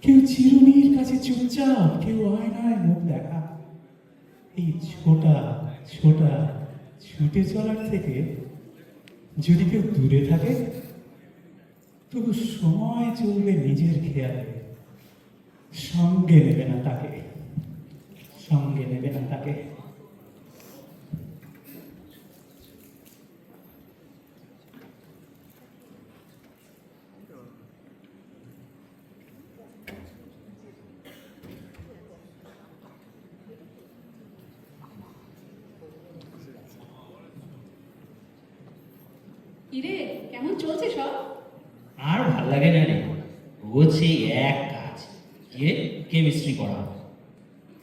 কেউ চিরুনির কাছে চুপচাপ, কেউ আয়নায় মুখ দেখা। এই ছোটা ছোটা ছুটে চলার থেকে যদি কেউ দূরে থাকে, তবু সময় চলবে নিজের খেয়ালে, সঙ্গে নেবে না তাকে, সঙ্গে নেবে না তাকে। কিরে, কেমন চলছে সব? আর ভাল লাগে না রে, রোজ সেই এক কাজ, গিয়ে কেমিস্ট্রি করা।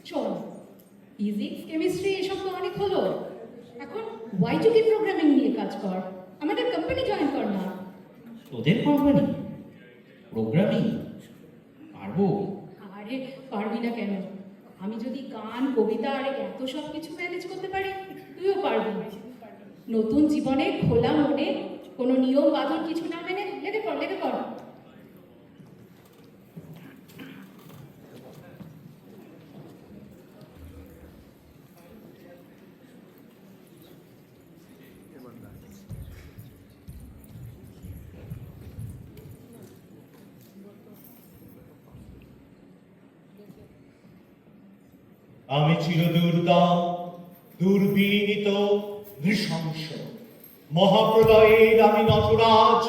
চল, ফিজিক্স, কেমিস্ট্রি এসব তো অনেক হলো, এখন Y2K প্রোগ্রামিং নিয়ে কাজ কর, আমাদের কোম্পানি জয়েন কর না। তোদের কোম্পানি প্রোগ্রামিং পারবো? আরে পারবি না কেন? আমি যদি গান, কবিতা আর এত সব কিছু ম্যানেজ করতে পারি, তুইও পারবি। নতুন জীবনে খোলা মনে, কোনো নিয়ম বাঁধন কিছু না মেনে লেগে পড় লেগে পড়। আমি চিরদুর্দম, দুর্বিনীত, নৃশংস, মহাপ্রলয়ের আমি নটরাজ,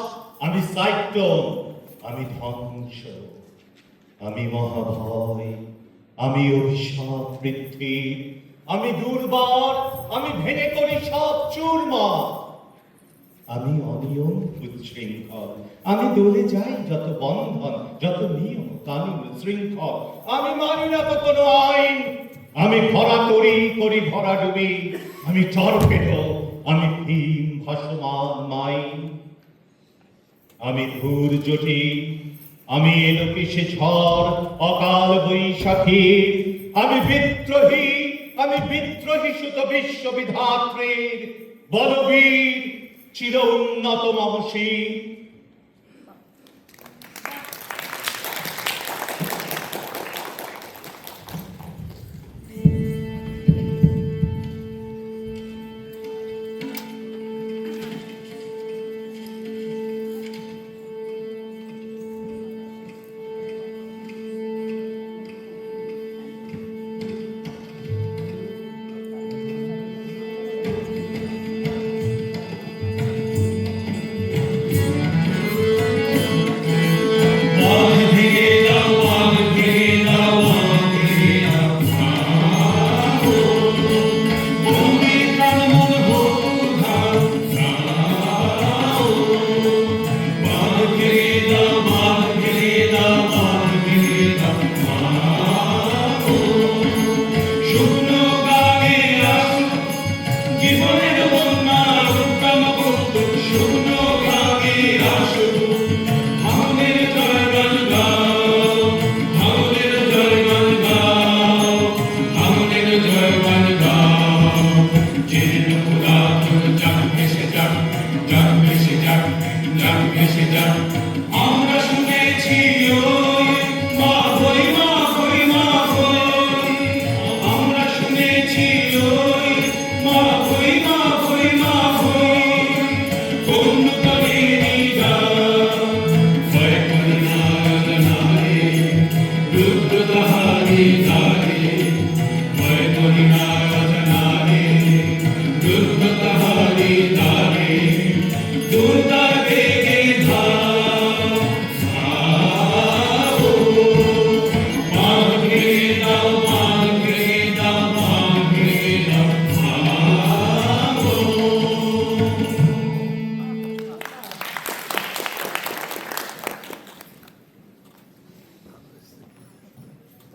আমি সাইক্লোন, আমি ধ্বংস, আমি মহাভয়, আমি অভিশাপ পৃথিবীর, আমি দুর্বার, আমি ভেঙে করি সব চুরমার, আমি অনিয়ম উচ্ছৃঙ্খল, আমি দলে যাই যত বন্ধন, যত নিয়ম কানুন শৃঙ্খল, আমি মানি না তো কোনো আইন, আমি ভরা করি ভরাডুবি, আমি টর্পেডো, আমি ভীম ভাসমান মাইন, আমি ধূর জটি, আমি এলোকেশে ঝড়, অকাল বৈশাখী, আমি বিদ্রোহী সুত বিশ্ববিধাত্রীর বলবীর, চির উন্নত মমসী।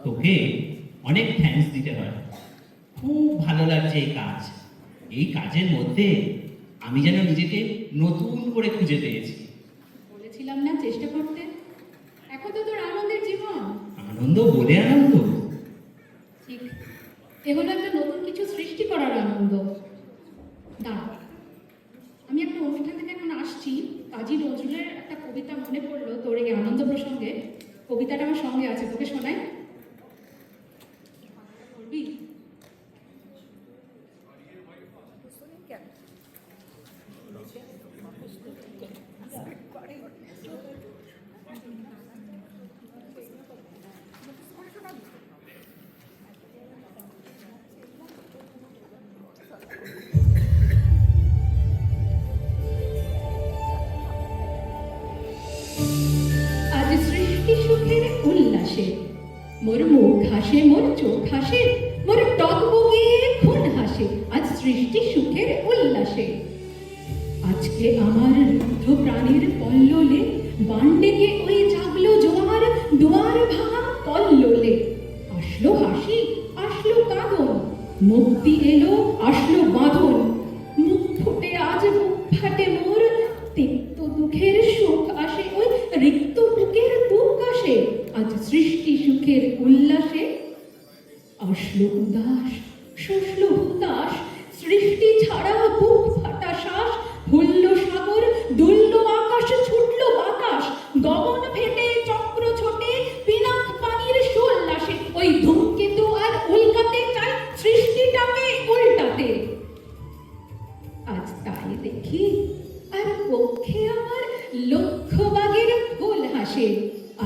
তোকে অনেক থ্যাঙ্কস দিতে হয়। খুব ভালো লাগছে এই কাজ। এই কাজের মধ্যে আমি যেন নিজেকে নতুন করে খুঁজে পেয়েছি। বলেছিলাম না চেষ্টা করতে। এখন তো তোর আনন্দের জীবন। আনন্দ বলে আনন্দ? ঠিক, এ হলো একটা নতুন কিছু সৃষ্টি করার আনন্দ। দাঁড়া, আমি একটা অনুষ্ঠান থেকে এখন আসছি, কাজী নজরুলের একটা কবিতা মনে পড়লো তোর এই আনন্দ প্রসঙ্গে। কবিতাটা আমার সঙ্গে আছে, তোকে শোনাই। বলবি? আজ সৃষ্টি সুখের উল্লাসে মোর মুখ হাসে, মোর চোখ হাসে, মোর টক বগিয়ে খুন হাসে। আজ সৃষ্টি সুখের উল্লাসে। আজকে আমার রুদ্ধ প্রাণের পল্ললে বান ডেকে ওই জাগলো জোয়ার, দুয়ার ভাঙা কল্লোলে। আসলো হাসি, আসলো কাঁদন, মুক্তি এলো, আসলো বাঁধন। মুখ ফুটে আজ বুক ফাটে মোর, তিক্ত দুঃখের সুখ আসে, ওই রিক্ত বুকের দুঃখ আসে। আজ সৃষ্টি সুখের উল্লাসে। আসলো উদাস, শুষলো হুতাশ, সৃষ্টি ছাড়া বুক ফাটা শ্বাস। ভুলল সাগর, দুলল আকাশ, ছুটল বাতাস।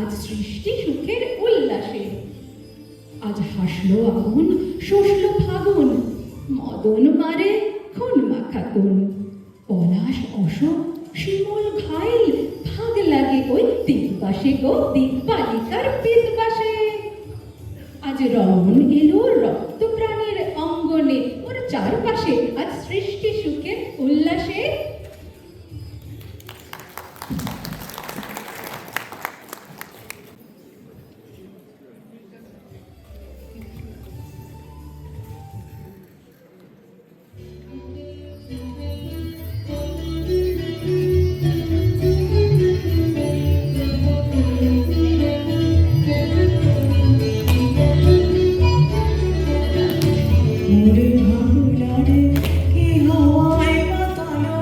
আজ সৃষ্টি সুখের উল্লাসে। আজ হাসলো আগুন, শোষলো ফাগুন, মদন মারে খুন মাখাতুন। পলাশ অশোক শিমুল ঘাইল, ভাগ লাগে ওই দিগবাসে গো দিগবালিকার পিতবাসে। আজ রমন এলো রক্ত প্রাণের অঙ্গনে, ওর চারপাশে আজ সৃষ্টি সুখের উল্লাসে। মোরে ভাবনারে কি হাওয়ায় মাতালো,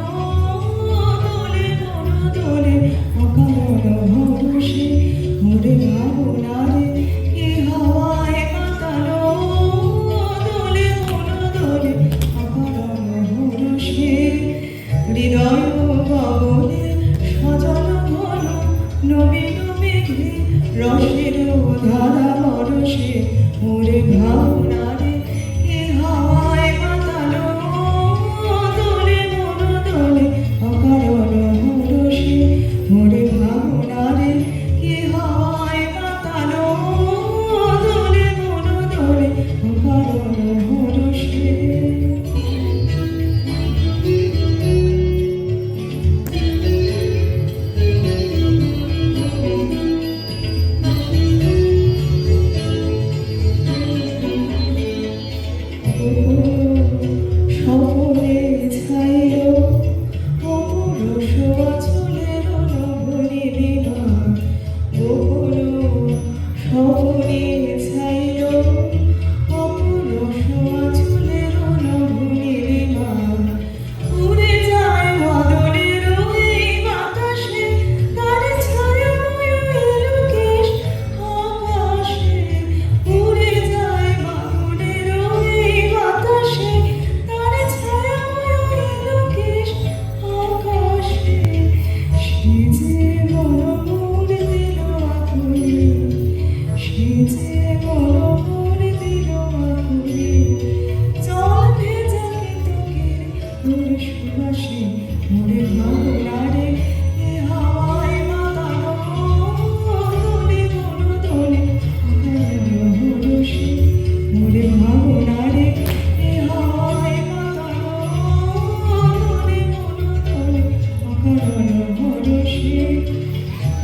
দোলে মন দোলে অকারণ হরষে। মোরে ভাবনারে কি হাওয়ায় মাতালো, দোলে মন দোলে অকারণ হরষে। হৃদয় গগনে সজল ঘন নবীন মেঘে, রসের ধারা বরষে। মোরে ভাবনারে কি হাওয়ায় মাতালো, দোলে মন দোলে অকারণ হরষে। মোরে ভাবনারে কি হাওয়ায় মাতালো, দোলে মন দোলে অকারণ হরষে। স্বপনে ছাইলো অপরশ আঁচলের নভনি দিবা। গোপন স্বপনে ছাইলো অপরশ আঁচলের নভনি দিবা। উড়ে যায় বাদলের এই বাতাসে, তার ছায়াময় লোকেশ আকাশে। উড়ে যায় বাদলের এই বাতাসে, তার ছায়াময় লোকেশ আকাশে। সে যে মনোমন দিল আকুলে, সে যে মনোমন দিল আকুলে। জল ভেজা কেতকের তোর সুবাসে। মোরে ভাবনারে এ হাওয়ায় মাতালো, দোলে মন দোলে অকারণ হরষে। মোরে ভাবনারে এ হাওয়ায় মাতালো, দোলে মন দোলে অকারণ হরষে।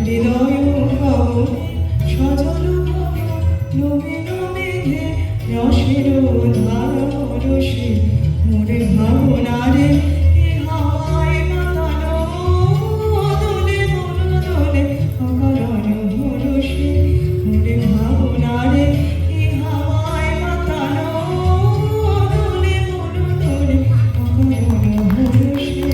হৃদয় গগনে সজল ঘন নবীন মেঘে, রসের ধারা বরষে। মোরে ভাবনারে কি হাওয়ায় মাতালো, দোলে মন দোলে অকারণ হরষে। মোরে ভাবনারে কি হাওয়ায় মাতালো, দোলে মন দোলে অকারণ হরষে।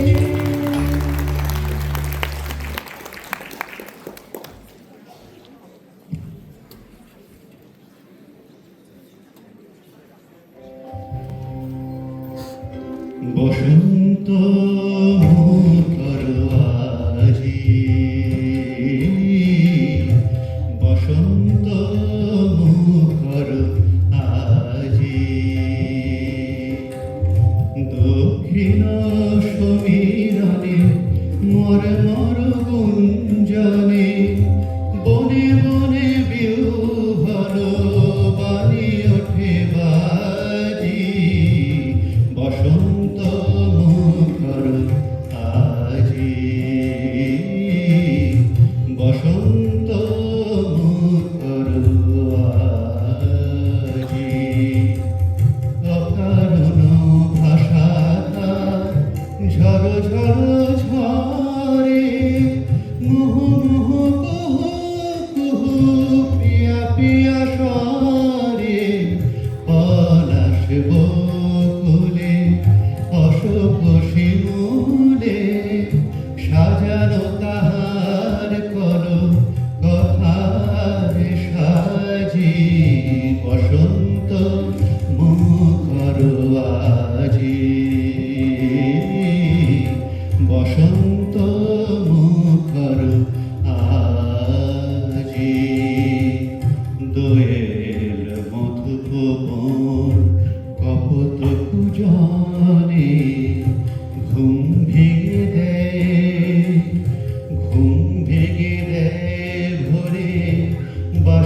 বসন্ত মুখর আজি, বসন্ত মুখর আজি। দক্ষিণ সমীরণে মর মর গুঞ্জনে, বনে বনে বিহ্বল বাণী ওঠে বাজি। বসন্ত মুখর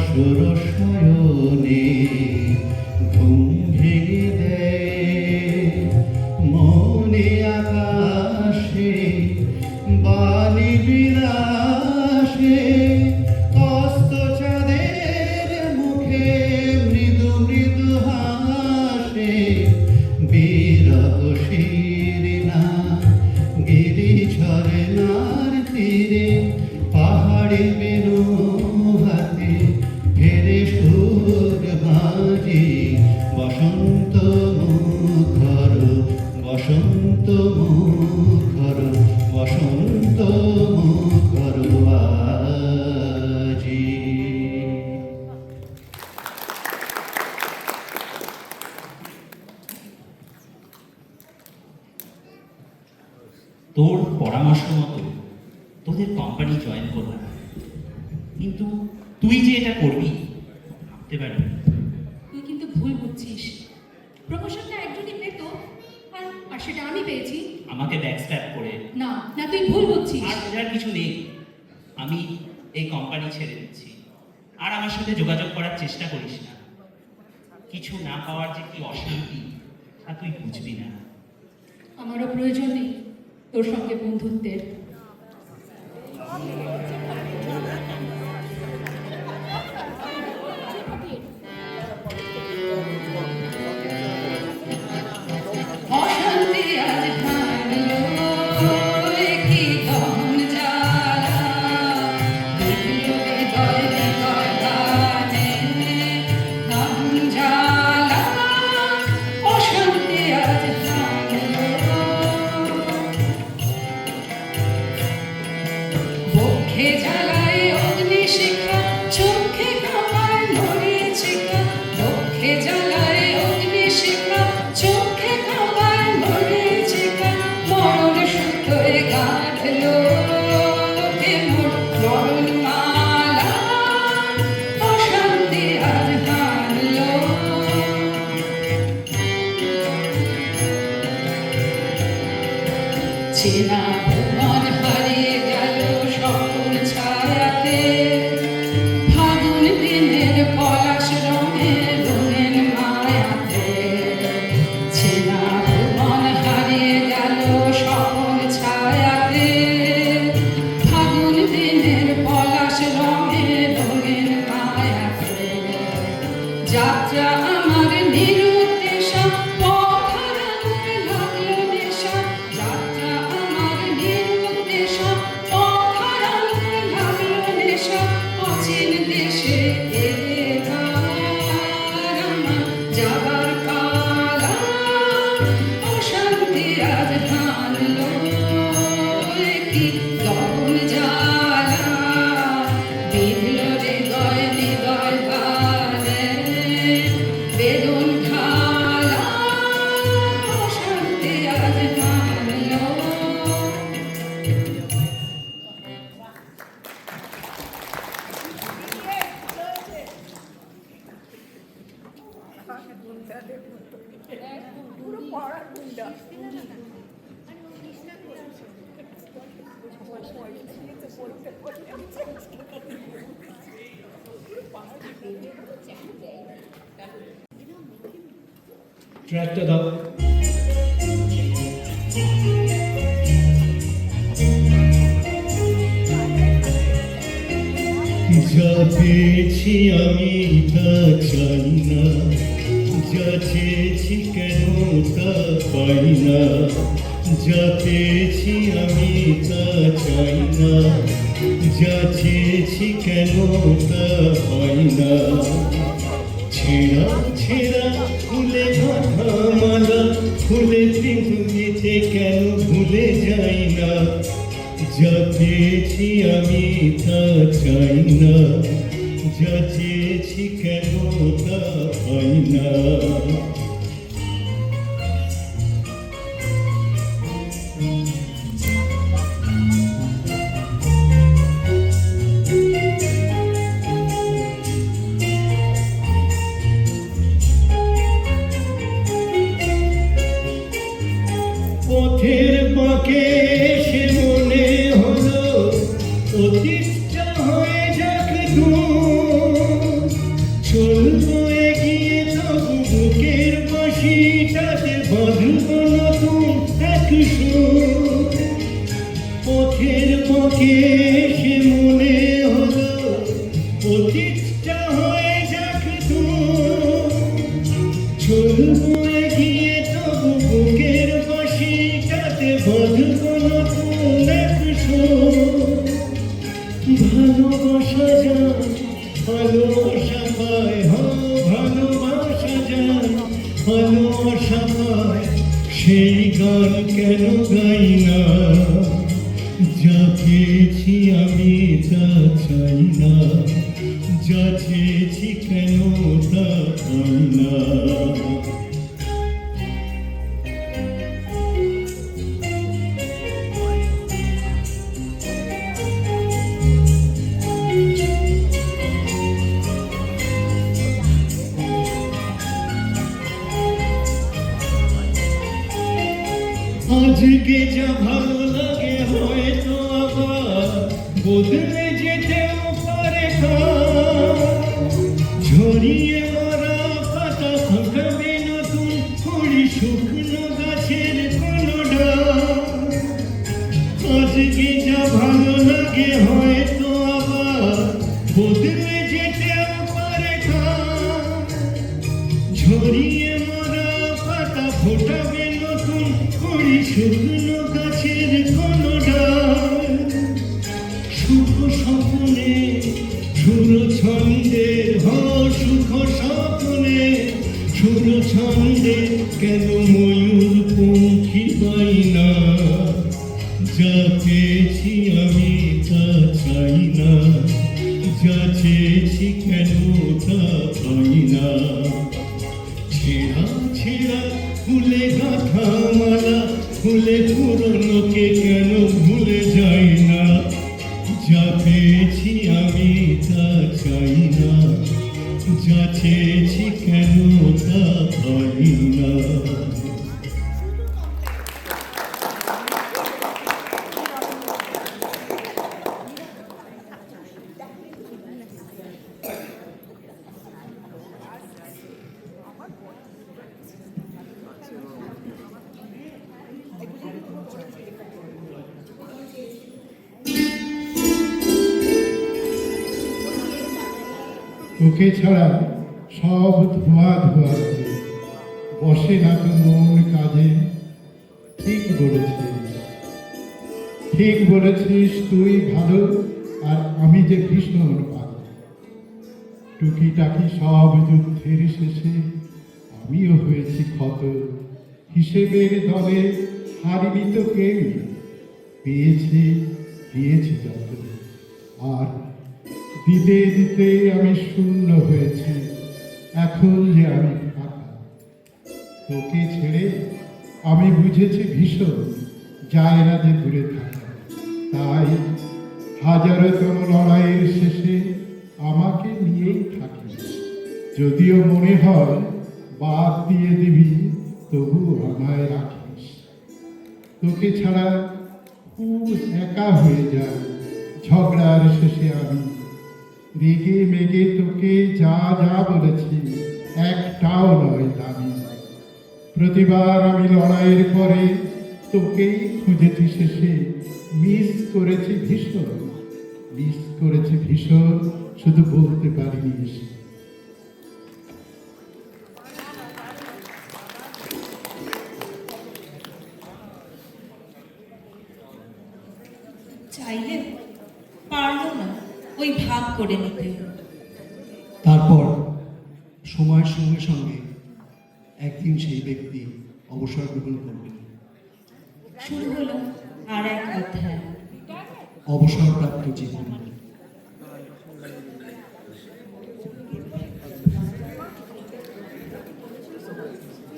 বাসর শয়নে ঘুম ভেঙে দেয় মনে আকাশে বালি বিলাসে অস্ত চাঁদের মুখে মৃদু মৃদু হাসে বিরহ শিরিনা গিরি ঝরনার তীরে পাহাড়ে বেরো হাতে ফেরে সুর বাজে বসন্ত মুখর বসন্ত মুখর বসন্ত মুখর বাজে। তোর পরামর্শ মতো তোদের কোম্পানি জয়েন করলাম, কিন্তু তুই যে এটা করবি ভাবতে পারবি। তুই কিন্তু ভুল বুঝছিস। প্রমোশনটা একজনই পেত, আর সেটা আমি পেয়েছি। আমাকে ব্যাকস্ট্যাপ করে না না, তুই ভুল বুঝছিস। আর বোঝার কিছু নেই, আমি এই কোম্পানি ছেড়ে দিচ্ছি। আর আমার সাথে যোগাযোগ করার চেষ্টা করিস না। কিছু না পাওয়ার যে কি অশান্তি তা তুই বুঝবি না। আমারও প্রয়োজন নেই তোর সঙ্গে বন্ধুত্বের। অশান্তি আজ ভাঙলো, কি দম জ্বালা, বিধলো হৃদয় হৃদয় গানে, দম জ্বালা, অশান্তি আজ ভাঙলো। বক্ষে জ্বালায় অগ্নিশিখা, চোখে কামায় মরীচিকা, বক্ষে জ্বালায় অগ্নিশিখা, চোখে কামায় মরীচিকা, মরণ সূত্রে গাঁথলো হে মোর মরণ মালা, অশান্তি আজ ভাঙলো। চেনা ভুবন হারিয়ে গেল সকল ছায়াতে, ফাগুন দিনের পলাশ রঙের রঙিন মায়াতে। চেনা ভুবন হারিয়ে গেল সকল ছায়াতে, ফাগুন দিনের পলাশ রঙের রঙিন মায়াতে। যাত্রা আমার নিরুদ্দেশা, পথ হারানোর লাগলো নেশা, যাত্রা আমার নিরুদ্দেশা, পথ হারানোর লাগলো নেশা, অচিন দেশে এবার আমার যাবার পালা, অশান্তি আজ ভাঙলো, কি দহন জ্বালা, বিধলো হৃদয় হৃদয় গানে, বেদন খালা, অশান্তি আজ ভাঙলো। ট্র্যাকটা দাও। যা পেয়েছি আমি তা চাই না, যা চেয়েছি কেন তা পাই না, যা পেয়েছি আমি তা চাই না, যা চেয়েছি কেন তা হয় না। ছেঁড়া ছেঁড়া ফুলে গাঁথা মালা, ফুলে পৃথিবীতে কেন ভুলে যাই না, যা পেয়েছি আমি তা চাই না, যা চেয়েছি কেন তা পাই না। পথের বাঁকে সে মনে হলো অতিষ্ঠ হয়ে যাক দূর, অতীতটা হয়ে যাক চলবো এগিয়ে তবু বুকের বাঁশিটাতে বাঁধবো নতুন এক সুর। ভালোবাসা যায় ভালোবাসা পায় ভালোবাসা যায় ভালোবাসা পায় সেই গান কেন গাই না? যা পেয়েছি আমি তা চাই না, যা চেয়েছি কেন তা পাই না। আজকে যা ভালো লাগে হয়তো আবার বদলে যেতেও পারে ঝরিয়ে মরা পাতা ফোটাবে নতুন কুড়ি শুকনো গাছের কোনো ডাল। আজকে যা ভালো লাগে হয়তো আবার বদলে যেতেও পারে ঝরিয়ে মরা পাতা ফোটাবে নতুন কুড়ি শুকনো গাছের কোনো ডাল। সুখ স্বপ্নে সুর ছন্দে সুখ স্বপ্নে সুর ছন্দে কেন ময়ূর পঙ্খী পাই না? যা পেয়েছি আমি তা চাই না, যা চেয়েছি কেন তা পাই না। ছেঁড়া ছেঁড়া ফুলে গাঁথা মালা ফুলে পুরনোকে কেন ভুলে যাই না? যা পেয়েছি আমি তা চাই না, যা চেয়েছি কেন তা পাই না। তোকে ছাড়া সব ধোয়া ধোয়া বসে না তো মন কাজে। ঠিক বলেছিস তুই ভালো আর আমি যে ভীষণ ভালো। টুকিটাকি সব যুদ্ধের শেষে আমিও হয়েছি ক্ষত। হিসেবের দলে হারিনি তো কেউ, দিয়েছি যত। আর দিতে দিতে আমি শূন্য হয়েছি, এখন যে আমি ফাঁকা। তোকে ছেড়ে আমি বুঝেছি ভীষণ যায় না যে দূরে থাকা। তাই হাজারতম লড়াইয়ের শেষে আমাকে নিয়েই থাকিস। যদিও মনে হয় বাদ দিয়ে দিবি, তবু আমায় রাখিস। তোকে ছাড়া খুব একা হয়ে যায় ঝগড়ার শেষে আমি। রেগে মেগে তোকে যা যা বলেছি একটাও নয় দাবি। প্রতিবার আমি লড়াইয়ের পরে তোকেই খুঁজেছি শেষে। মিস করেছি ভীষণ, শুধু বলতে পারিনি এসে। চাইলে পারলো না ওই ভাগ করে নিতে। তারপর সময়ের সঙ্গে সঙ্গে একদিন সেই ব্যক্তি অবসর গ্রহণ করবেন। শুরু হলো আর এক অধ্যায়, অবসরপ্রাপ্ত জীবন।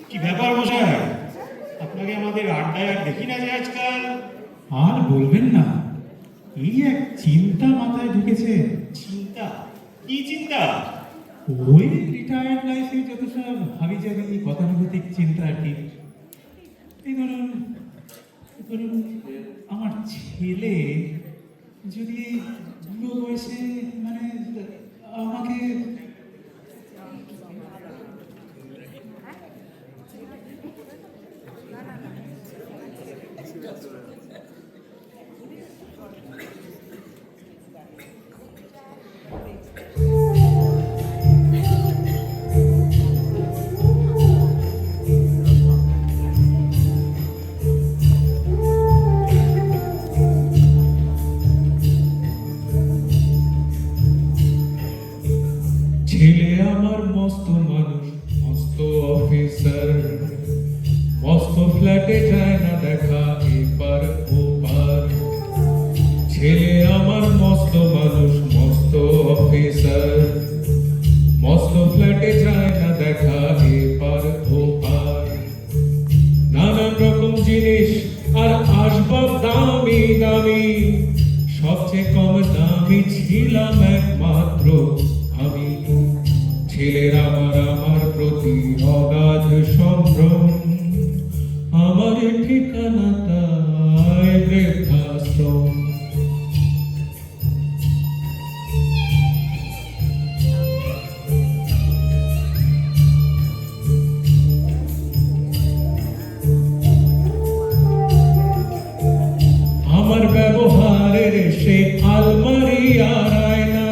কি ব্যাপার মশাই, আপনাকে আমাদের আড্ডায় আর দেখি না যে আজকাল। আর বলবেন না, এই এক চিন্তা মাথায় ঢুকেছে। চিন্তা? কি চিন্তা? ওই রিটায়ার্ড লাইফে যত সব হাবিজাবি গতানুগতিক চিন্তা আর কি। এই ধরুন আমার ছেলে যদি বুড়ো বয়সে মানে আমাকে ছেলে আমার মস্ত মানুষ, মস্ত অফিসার, মস্ত ফ্ল্যাটে যায় না দেখা এপার ওপার। ছেলে আমার মস্ত মানুষ, মস্ত অফিসার, মস্ত ফ্ল্যাটে যায় না দেখা এপার ওপার। নানান রকম জিনিস আর আসবাব দামি দামি, সবচেয়ে কম দামি ছিলাম একমাত্র আমি। ছেলের আমার প্রতি অগাধ সম্ভ্রম, আমার ঠিকানা তাই বৃদ্ধাশ্রম। আমার ব্যবহারের সে আলমারি আর আয়না,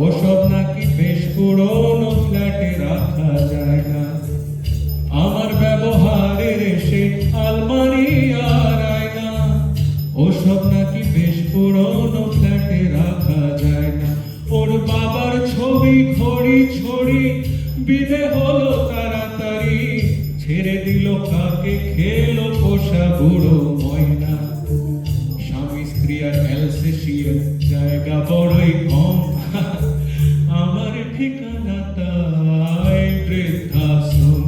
ওসব নাকি বেশ পুরনো ফ্ল্যাটে রাখা যায় না। আমার ব্যবহারের সে আলমারি আর আয়না, ওসব নাকি বেশ পুরনো ফ্ল্যাটে রাখা যায় না। ওর বাবার ছবি ঘড়ি ছড়ি বিদে হলো তাড়াতাড়ি, ছেড়ে দিল কাকে খেলো পোষা বুড়ো ময়না। স্বামী স্ত্রী আর অ্যালসেশিয়ার জায়গা বড়ই কম, আমার ঠিকানা তাই বৃদ্ধাশ্রম।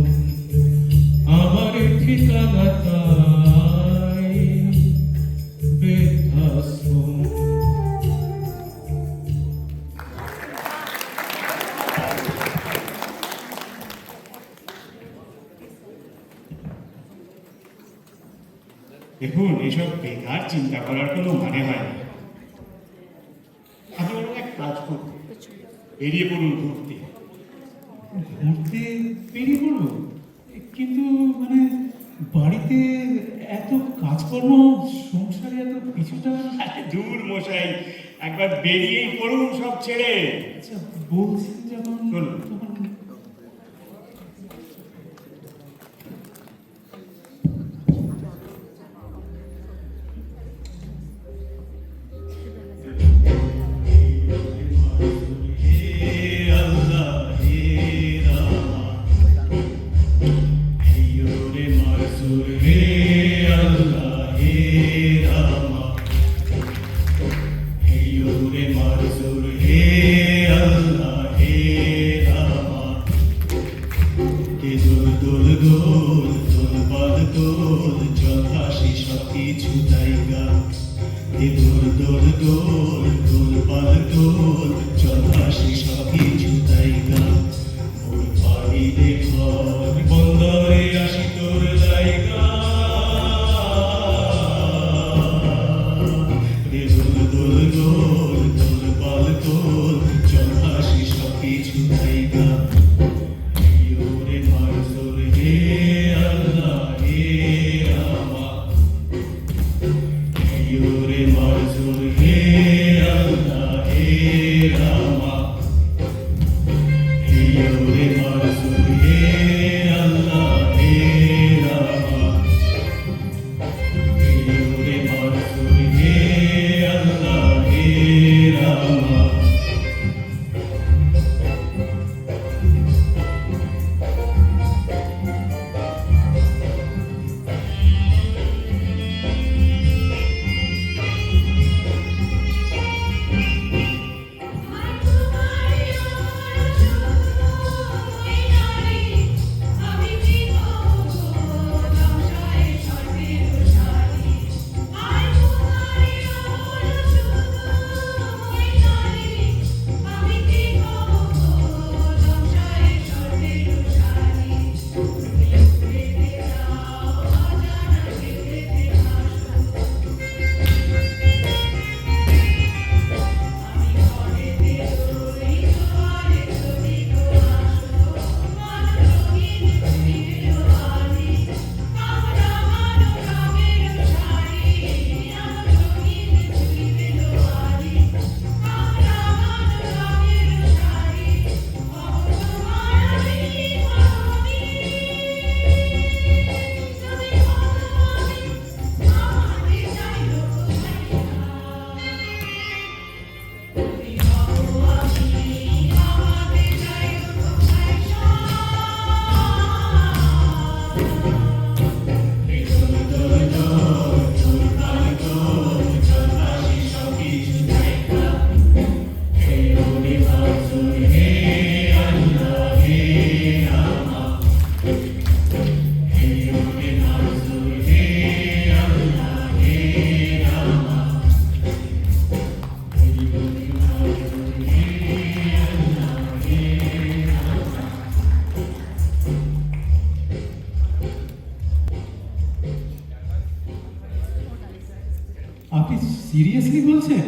আমার ঠিকানা তাই বৃদ্ধাশ্রম। দেখুন, এসব বেকার চিন্তা করার কোনো মানে হয় না। আপনি বরং এক কাজ করুন, বেরিয়ে পড়ুন ঘুরতে। ঘুরতে বেরিয়ে পড়বো, কিন্তু মানে বাড়িতে এত কাজকর্ম, সংসারে এত কিছুটা। আরে দূর মশাই, একবার বেরিয়েই পড়ুন সব ছেড়ে। আচ্ছা, বলছেন যখন তখন বন্দরে আসি তোর জায়গা, দোল দোল দোল দোল পাল দোল, চল হাসি সব কিছু জায়গা। রে মার জোর হে আল্লাহ হে রামা, রে মার জোর হে আল্লাহ হে রামা। সিরিয়াসলি বলছেন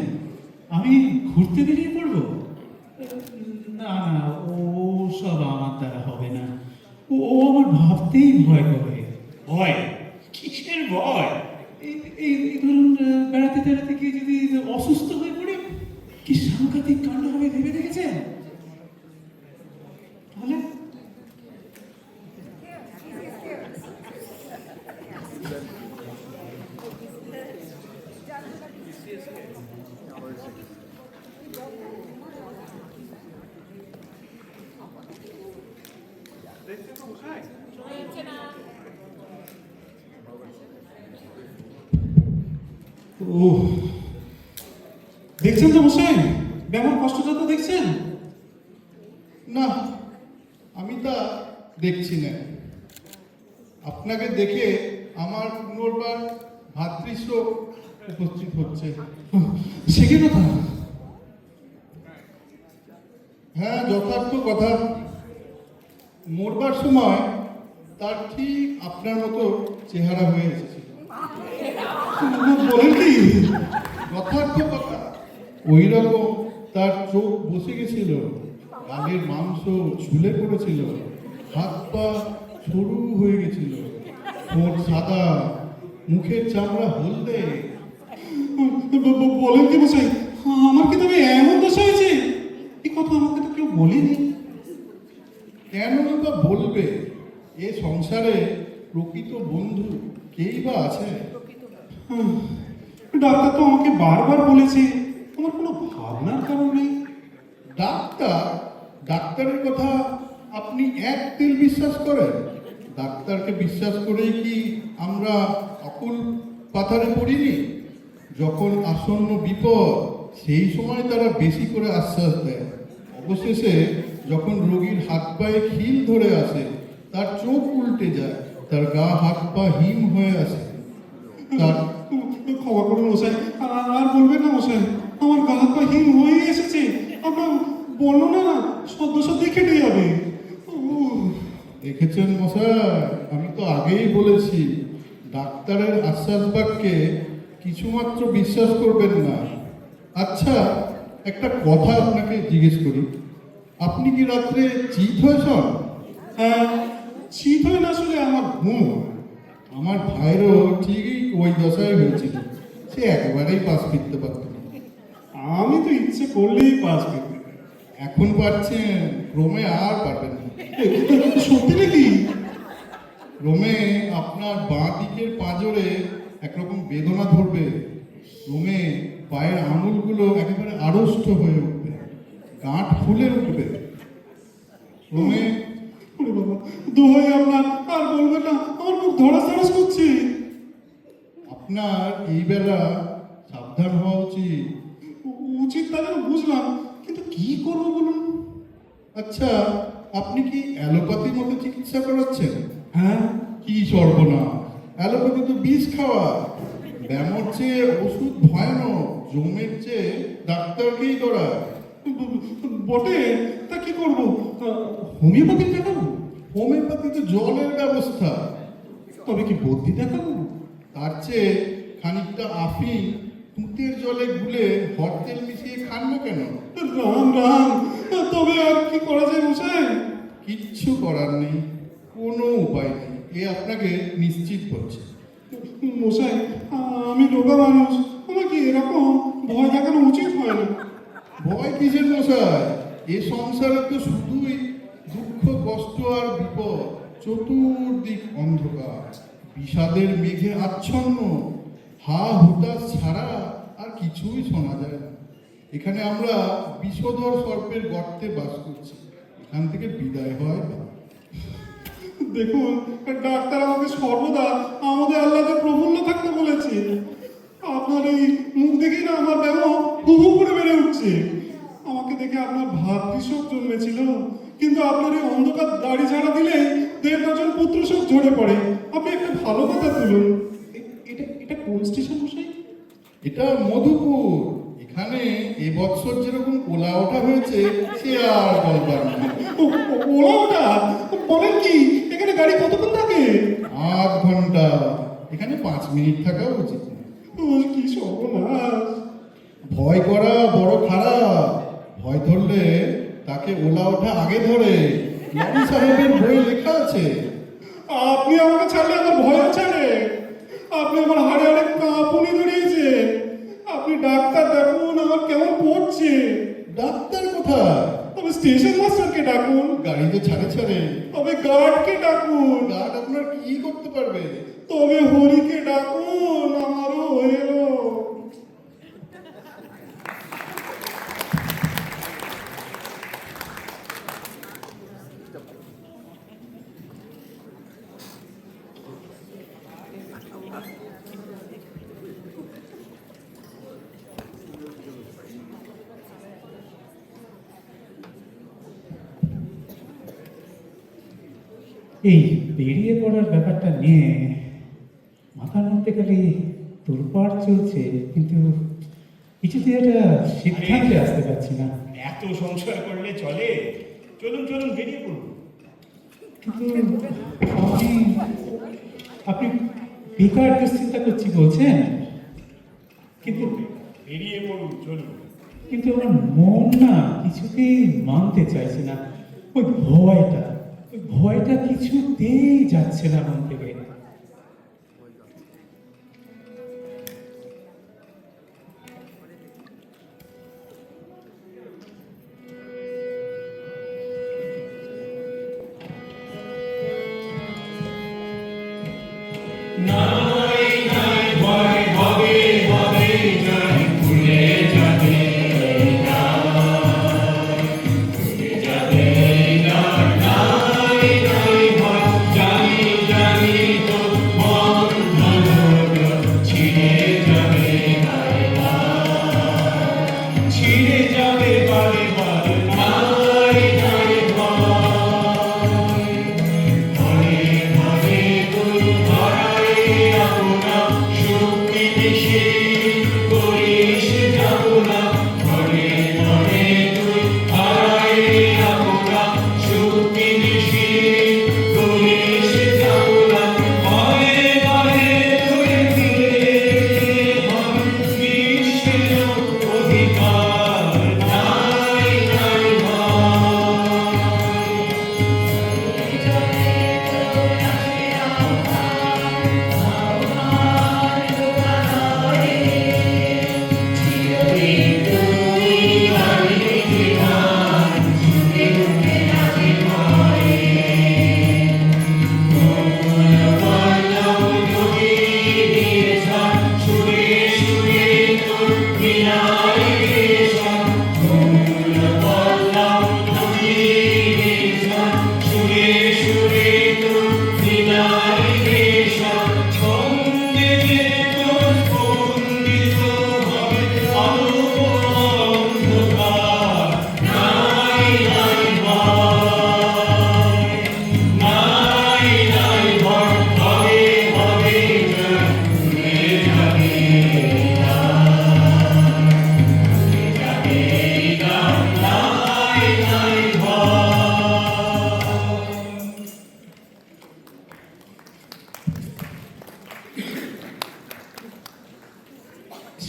আমি ঘুরতে বেরিয়ে পড়বো? না না, ও সব আমার দ্বারা হবে না। ও আমার ভাবতেই ভয় করে। ভয়? কিসের ভয়? এই ধরুন বেড়াতে টেড়াতে গিয়ে যদি অসুস্থ হয়ে পড়ে, কি সাংঘাতিক কাণ্ড হবে ভেবে দেখেছেন? তাহলে দেখছেন তো মশাই, ব্যামন কষ্টটা তো দেখছেন? না, আমি তা দেখছি না। আপনাকে দেখে আমার পুনর্বার ভাতৃশোক উপস্থিত হচ্ছে। সে কি কথা? হ্যাঁ, যথার্থ কথা। মরবার সময় তার ঠিক আপনার মতো চেহারা হয়ে এসেছিল। বলেন কি? যথার্থ কথা। ওই রকম তার চোখ বসে গেছিল, গালের মাংস ঝুলে পড়েছিল, হাত পা সরু হয়ে গেছিল, ঠোঁট সাদা, মুখের চামড়া হলদে। বলেন কি মশাই, আমার কি তবে এমন দশা হয়েছে? এই কথা আমাকে তো কেউ বলেনি। কেন বা বলবে? এ সংসারে প্রকৃত বন্ধু কেই বা আছে? ডাক্তার তো আমাকে বারবার বলেছে আমার কোনো ভাবনার কারণ নেই। ডাক্তারের কথা আপনি এক তেল বিশ্বাস করেন? ডাক্তারকে বিশ্বাস করেই কি আমরা অকুল পাথারে পড়িনি? যখন আসন্ন বিপদ, সেই সময় তারা বেশি করে আশ্বাস দেয়। অবশেষে যখন রোগীর হাত পায়ে খিল ধরে আসে, তার চোখ উল্টে যায়, তার গা হাত পা হিম হয়ে আসে। তার খবর করুন মশাই, আর বলবেন না মশাই, আমার গা হাত পা হিম হয়ে এসেছে। আপনার বর্ণনা না সদ্য কেটে যাবে। দেখেছেন মশাই, আমি তো আগেই বলেছি, ডাক্তারের আশ্বাস বাক্যে কিছুমাত্র বিশ্বাস করবেন না। আচ্ছা, একটা কথা আপনাকে জিজ্ঞেস করি, আপনি কি রাত্রে চিত হয়েছেন? হ্যাঁ, শীত হয় না, আসলে আমার ঘুম। আমার ভাইয়েরও ঠিকই ওই দশায় হয়েছিল, সে একেবারেই পাশ ফিরতে পারত না। আমি তো ইচ্ছে করলেই পাস ফিরতে। এখন পারছেন, ক্রমে আর পারবেন না। সত্যি নাকি? ক্রমে আপনার বাঁ দিকের পাঁজরে একরকম বেদনা ধরবে, ক্রমে পায়ের আঙুলগুলো একেবারে আড়ষ্ট হয়ে উঠবে, গাঁট ফুলে উঠবে, ক্রমে দোহাই আপনার, আর বলবেন না, আমার খুব ধরাস করছে। আপনার এই বেলা সাবধান হওয়া উচিত। উচিত তা যেন বুঝলাম, কিন্তু কি করবো বলুন? আচ্ছা, আপনি কি অ্যালোপ্যাথি মতো চিকিৎসা করাচ্ছেন? হ্যাঁ। কি সর্বনাশ! অ্যালোপ্যাথি তো বিষ খাওয়া। ব্যামোর চেয়ে ওষুধ ভয়ানক, জমের চেয়ে ডাক্তারকেই ডরায়। বটে, তা কি করবো? হোমিওপ্যাথি দেখাবো? হোমিওপ্যাথি তো জলের ব্যবস্থা। তবে কি বদ্যি দেখাবো? তার চেয়ে খানিকটা আফিং তুঁতের জলে গুলে হরতেল মিশিয়ে খান না কেন? রাম, তবে আর কি করা যায় মশাই? কিচ্ছু করার নেই, কোনো উপায় নেই, এ আপনাকে নিশ্চিত করছে। মশাই, আমি রোগা মানুষ, আমাকে এরকম ভয় দেখানো উচিত হয় না। ভয় কিসের মশাই? এ সংসারে তো শুধুই দুঃখ, কষ্ট আর বিপদ, চতুর্দিক অন্ধকার, বিষাদের মেঘে আচ্ছন্ন, হা হুতাশ ছাড়া আর কিছুই শোনা যায় না। এখানে আমরা বিষধর সর্পের গর্তে বাস করছি, এখান থেকে বিদায় হয় না। দেখুন, ডাক্তার আমাকে সর্বদা আমাদের আল্লাহকে প্রফুল্ল থাকতে বলেছে। আপনার এই মুখ দেখেই না আমার ব্যামো হু হু করে বেড়ে উঠছে। আমাকে দেখে আপনার ভাতৃশোক জন্মেছিল, কিন্তু আপনার এই অন্ধকার দাড়ি ঝাড়া দিলে 1.5 ডজন পুত্রশোক ঝরে পড়ে। আপনি একটা ভালো কথা তুলুন। এটা কোন স্টেশন মশাই? এটা মধুপুর। এখানে এবছর যেরকম ওলা ওঠা হয়েছে, সে আর বলবার না। ওলা ওঠা? বলেন কি? এখানে গাড়ি কতক্ষণ থাকে? 8 ঘন্টা। এখানে 5 মিনিট থাকা উচিত। কি সর্বনাশ! ভয় করা বড় খারাপ। ভয় ধরলে তাকে ওলা ওঠা আগে ধরে। নবী সাহেবের বই লেখা আছে। আপনি আমাকে ছাড়লে আমার ভয় ছাড়ে। আপনি আমার হাড়ে অনেক কাঁপুনি ধরিয়েছে। আপনি ডাক্তার ডাকুন, আমার কেমন পড়ছে। ডাক্তার কোথায়? তবে স্টেশন মাস্টারকে ডাকুন। গাড়িতে ছাড়ে ছাড়ে। তবে গার্ডকে ডাকুন। গার্ড আপনার কি করতে পারবে? তবে হরিকে ডাকুন, আমারও হয়ে এলো। এই বেরিয়ে পড়ার ব্যাপারটা নিয়ে মাথার মধ্যে খালি তোলপাড় চলছে, কিন্তু কিছুতে একটা সিদ্ধান্তে আসতে পারছি না। এত সংশয় করলে চলে? চলুন চলুন, বেরিয়ে পড়ুন। কিন্তু আপনি বেকার দুশ্চিন্তা করছি বলছেন, কিন্তু বেরিয়ে পড়ুন, চলুন। কিন্তু আমার মন না কিছুতেই মানতে চাইছে না। ওই ভয়টা কিছুতেই যাচ্ছে না মন থেকে।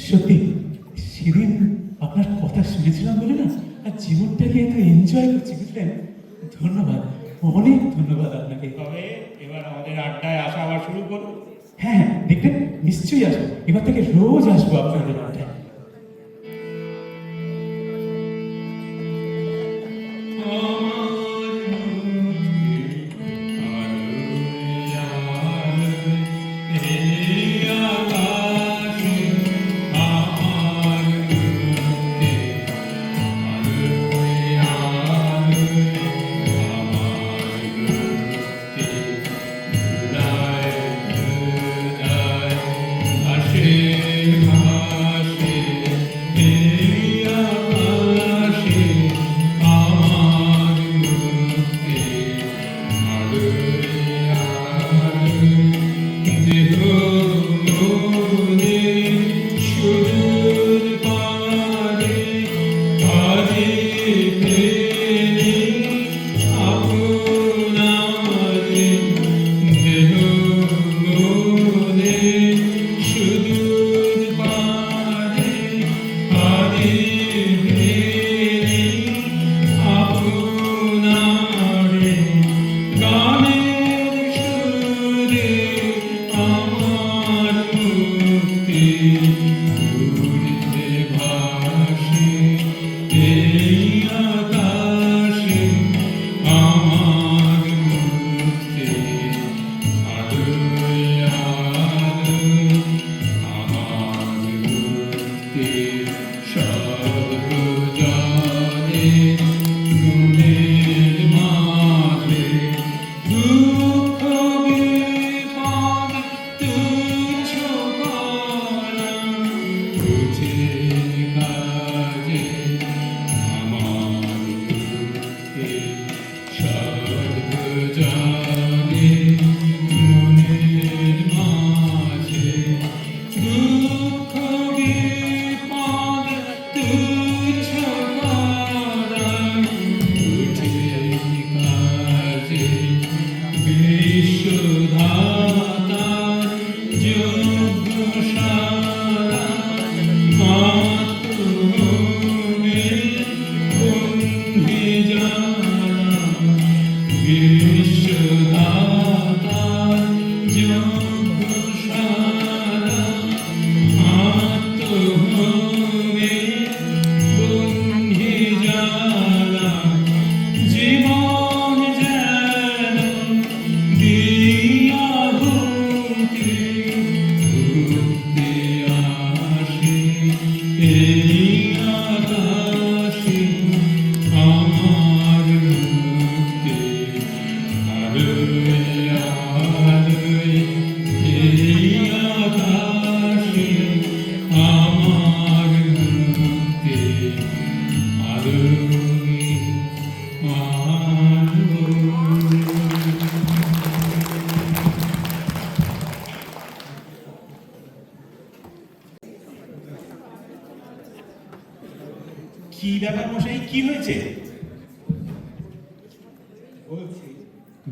সত্যি সেদিন আপনার কথা শুনেছিলাম বলে না, আর জীবনটাকে এত এনজয় করছি, বুঝলেন? ধন্যবাদ, অনেক ধন্যবাদ আপনাকে। তবে এবার আমাদের আড্ডায় আসা আবার শুরু করুন। হ্যাঁ, দেখবেন নিশ্চয়ই আসবো। এবার থেকে রোজ আসবো আপনাদের আড্ডায়। Hashem, Hashem.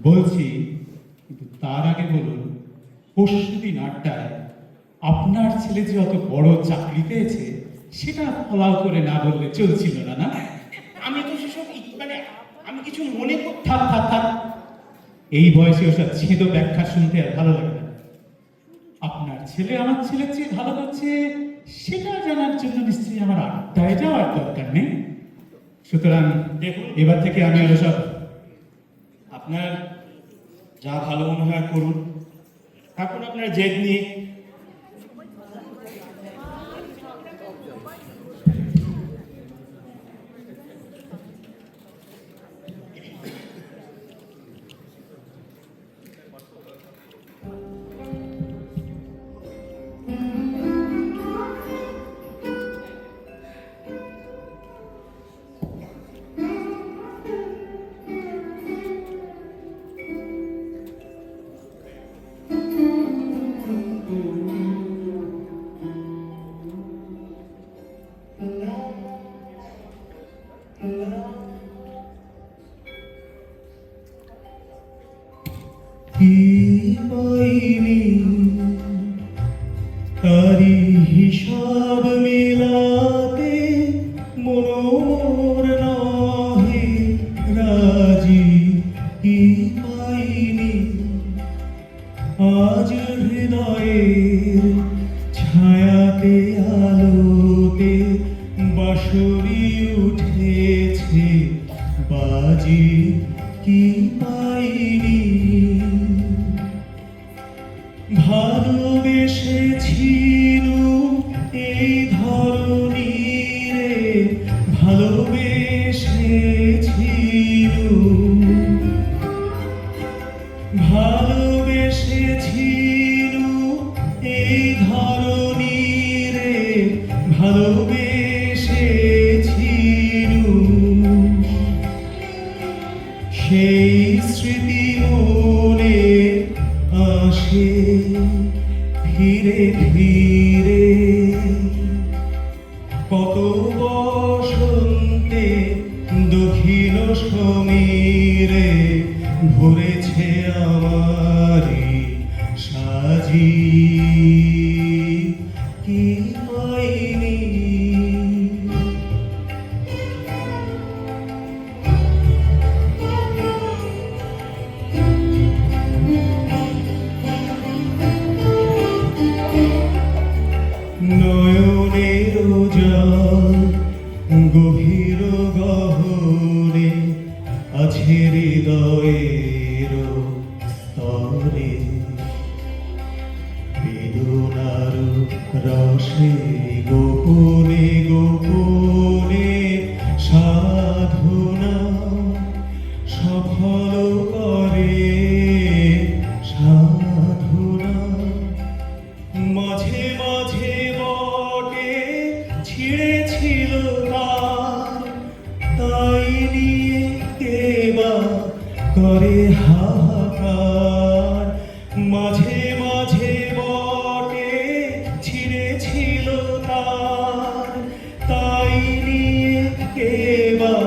বলছি, কিন্তু তার আগে বলুন, পরশুদিন 8টায় আপনার ছেলে যে অত বড় চাকরি পেয়েছে সেটা ফলাও করে না বললে চলছিল না, না? আমি তো সেসব মানে আমি কিছু মনে কর থাক থাক থাক, এই বয়সে ওসব ছেদ ব্যাখ্যা শুনতে আর ভালো লাগে না। আপনার ছেলে আমার ছেলের চেয়ে ভালো করছে সেটা জানার জন্য নিশ্চয়ই আমার আড্ডায় যাওয়ার দরকার নেই। সুতরাং দেখুন, এবার থেকে আমি আর ওসব আপনার যা ভালো মনে হয় করুন, এখন আপনার জেদ নিয়ে। কি পাইনি তারি হিসাব মেলাতে মনোর নহে রাজি। কি পাইনি আজ হৃদয়ের ছায়াতে আলোতে বাঁশরি উঠেছে বাজি। কি পাইনি ভালোবেসেছিল এই ধরণীরে, ভালোবেসেছিল ভালোবেসেছিল এই ধরণীরে, ভালোবেসেছিল সেই স্মৃতি মনে আসে ধীরে ধীরে। কত বসন্তে দক্ষিণ সমীরে ভরেছে আমারি সাজি। কি পাইনি নয়নের জল গভীর গহনে আছে হৃদয়ের স্তরে। বেদনার রসে গোপনে গোপনে সাধনা সফল করে সাধনা। মাঝে মাঝে বটে ছিঁড়েছিল তার, তাই নিয়ে কেবা করে হাহাকার। মাঝে মাঝে বটে ছিঁড়েছিল তার, তাই নিয়ে কেবা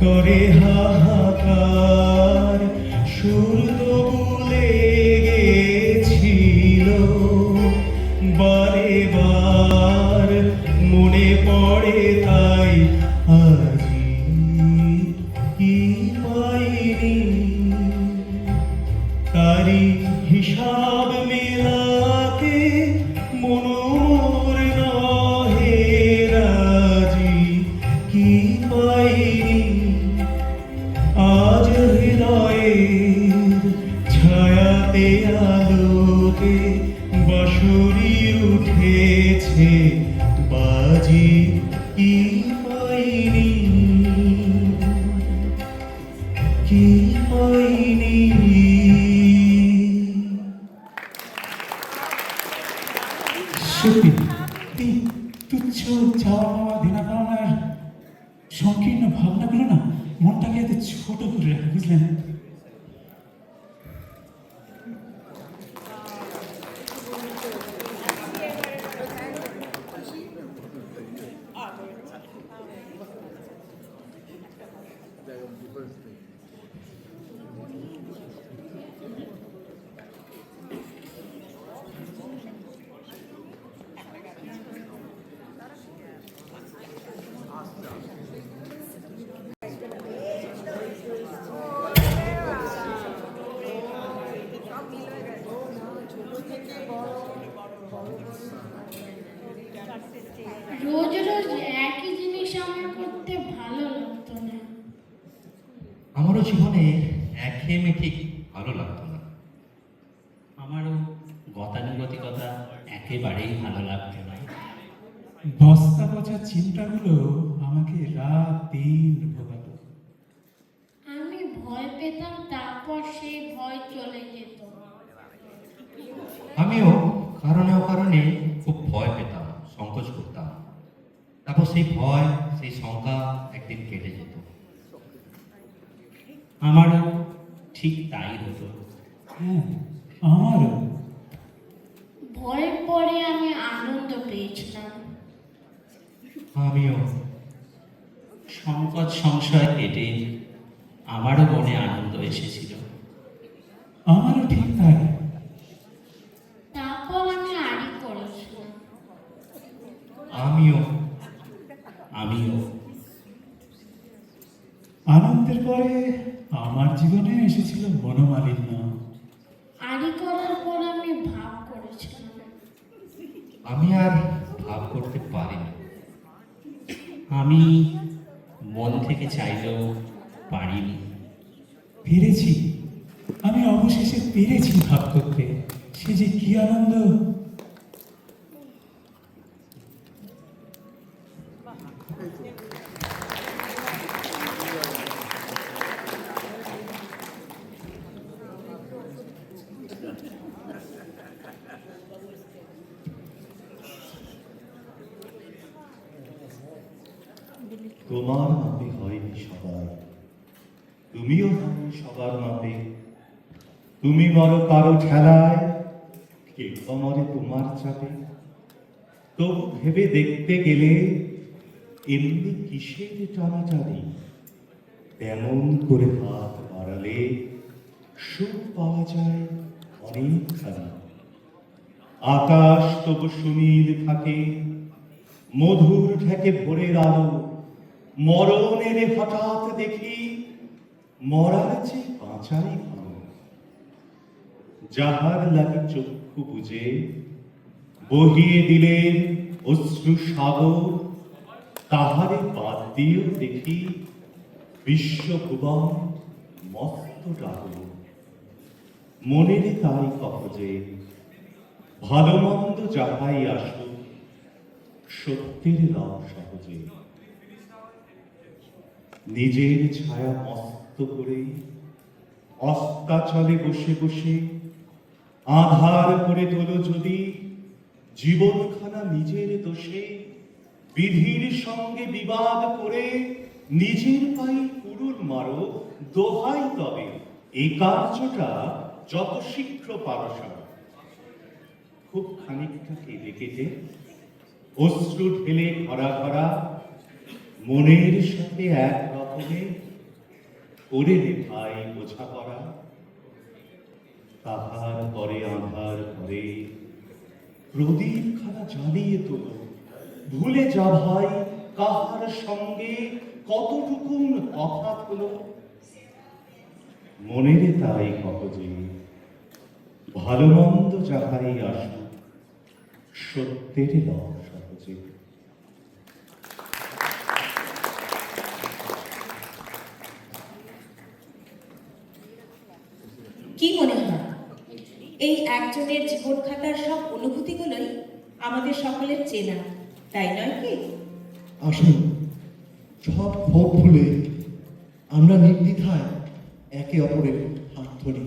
করে হাহাকার। সুর তবু লেগেছিল বারে বার, মনে পড়ে তাই আজি। কি পাইনি তারি হিসাব মেলাতে মনোর নহে রাজি। কি পাইনি আজ হৃদয়ের ছায়াতে আলোতে বাঁশরি উঠেছে বাজি। কি পাইনি কি পাইনি। সত্যি এই তুচ্ছ চাওয়া পাওয়া দেনা পাওনার সংকীর্ণ ভাবনাগুলো না মনটাকে এত ছোট করে রাখে, বুঝলেন? আমারও জীবনে একঘেয়েমি ঠিক ভালো লাগতো না। আমারও গতানুগতিকতা একেবারেই ভালো লাগতো না। বস্তা পচা চিন্তাগুলো আমাকে রাত দিন ভোগাতো। আমি ভয় পেতাম, তারপর সেই ভয় চলে যেত। আমিও কারণে অকারণে খুব ভয় পেতাম, সংকোচ করতাম, তারপর সেই ভয়, সেই শঙ্কা একদিন কেটে যেত। আমারও ঠিক তাই হতো। হ্যাঁ, আমারও। ভয়ের পরে আমি আনন্দ পেয়েছিলাম। আমিও। সংকট সংশয় কেটে আমারও মনে আনন্দ এসেছিল। আমারও ঠিক তাই। তারপর আমি আড়ি করেছিলাম। আমিও। আনন্দের পরে আমার জীবনে এসেছিল মনোমালিন্য। আড়ি করার পর আমি ভাব করেছিলাম। আমি আর ভাব করতে পারিনি। আমি মন থেকে চাইলেও পারিনি। পেরেছি, আমি অবশেষে পেরেছি ভাব করতে। সে যে কি আনন্দ! তোমার মাপে হয়নি সবার, তুমিও হয়নি সবার মাপে। তুমি মরো কারো ঠেলায়, কেউ মরে তোমার চাপে। তবু ভেবে দেখতে গেলে এমনি কিসের টানাটানি? তেমন করে হাত বাড়ালে সুখ পাওয়া যায় অনেকখানি। আকাশ তবু সুনীল থাকে, মধুর ঠেকে ভোরের আলো। মরণের হঠাৎ দেখি মরার চেয়ে বাঁচাই ভালো। যাহার লাগি চক্ষু বুঝে বহিয়ে দিলেন অশ্রু সাগর, তাহারে বাদ দিয়েও দেখি বিশ্বভুবন মস্ত ডাগর। মনের তাই কহজে ভালো মন্দ যাহাই আসুক, সত্যের নাম সহজে। নিজের ছায়া মস্ত করে অস্তাচলে বসে বসে আধার করে তোলো যদি জীবনখানা নিজের দোষে। বিধির সঙ্গে বিবাদ করে নিজের পায়ে কুড়ুল মারো, দোহাই তবে এই কার্যটা যত শীঘ্র পারো সারো। খুব খানিকটা কেঁদে কেটে অশ্রু ঢেলে ভরা ভরা মনের সাথে এক রকমে করে নে ভাই বোঝাপড়া। তাহার পরে আধার পরে প্রদীপ খানা জ্বালিয়ে তোলো, ভুলে যা ভাই কাহার সঙ্গে কতটুকুন তফাৎ হলো। মনের তাই কহজে ভালো মন্দ যাহাই আসুক, সত্যের নাম সহজে। কি মনে হয় এই একজনের জীবন খাতার সব অনুভূতিগুলোই আমাদের সকলের চেনা, তাই নয় কি? আসুন সব ক্ষোভ ভুলে আমরা নির্দ্বিধায় একে অপরের হাত ধরি।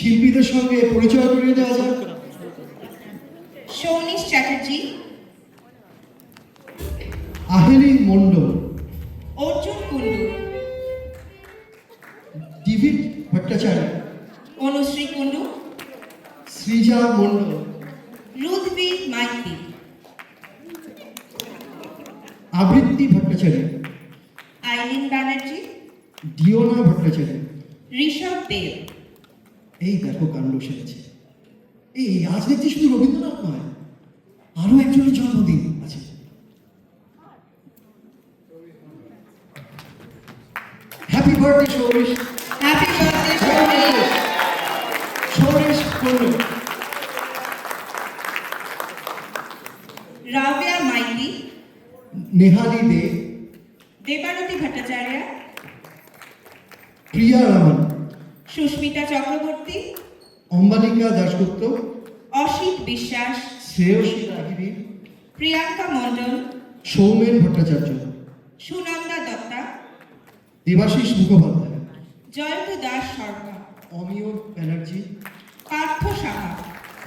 শিল্পীদের সঙ্গে পরিচয় করিয়ে দেওয়া যাক। সৌনিশ চ্যাটার্জি, আহেলি মণ্ডল, অর্জুন কুন্ডু, ডিভিড ভট্টাচার্য, অনুশ্রী কুন্ডু, সৃজা মণ্ডল, রুদ্বি মাইতি, আবৃত্তি ভট্টাচার্য, আইলিন ব্যানার্জি, ডিওনা ভট্টাচার্য। ঋষভ দেব। এই দেখো কাণ্ড সেরেছে। এই আজ দেখছি শুধু রবীন্দ্রনাথ নয়, আরো একজনের জন্মদিন আছে। Happy birthday Sourish. Happy birthday Sourish. Sourish Kundu, Rabiya Maiti, Nehali De, Debarati Bhattacharya, Priya Raman, Susmita Chakraborty, Ambalika Dasgupta, Asit Biswas, Shreyasi রাগিনী, প্রিয়াঙ্কা মণ্ডল, সৌমেন ভট্টাচার্য, সুনন্দা দত্তা, দেবাশিস মুখোপাধ্যায়, জয়ন্ত দাস সরকার, অমিয় ব্যানার্জি, পার্থ সাহা,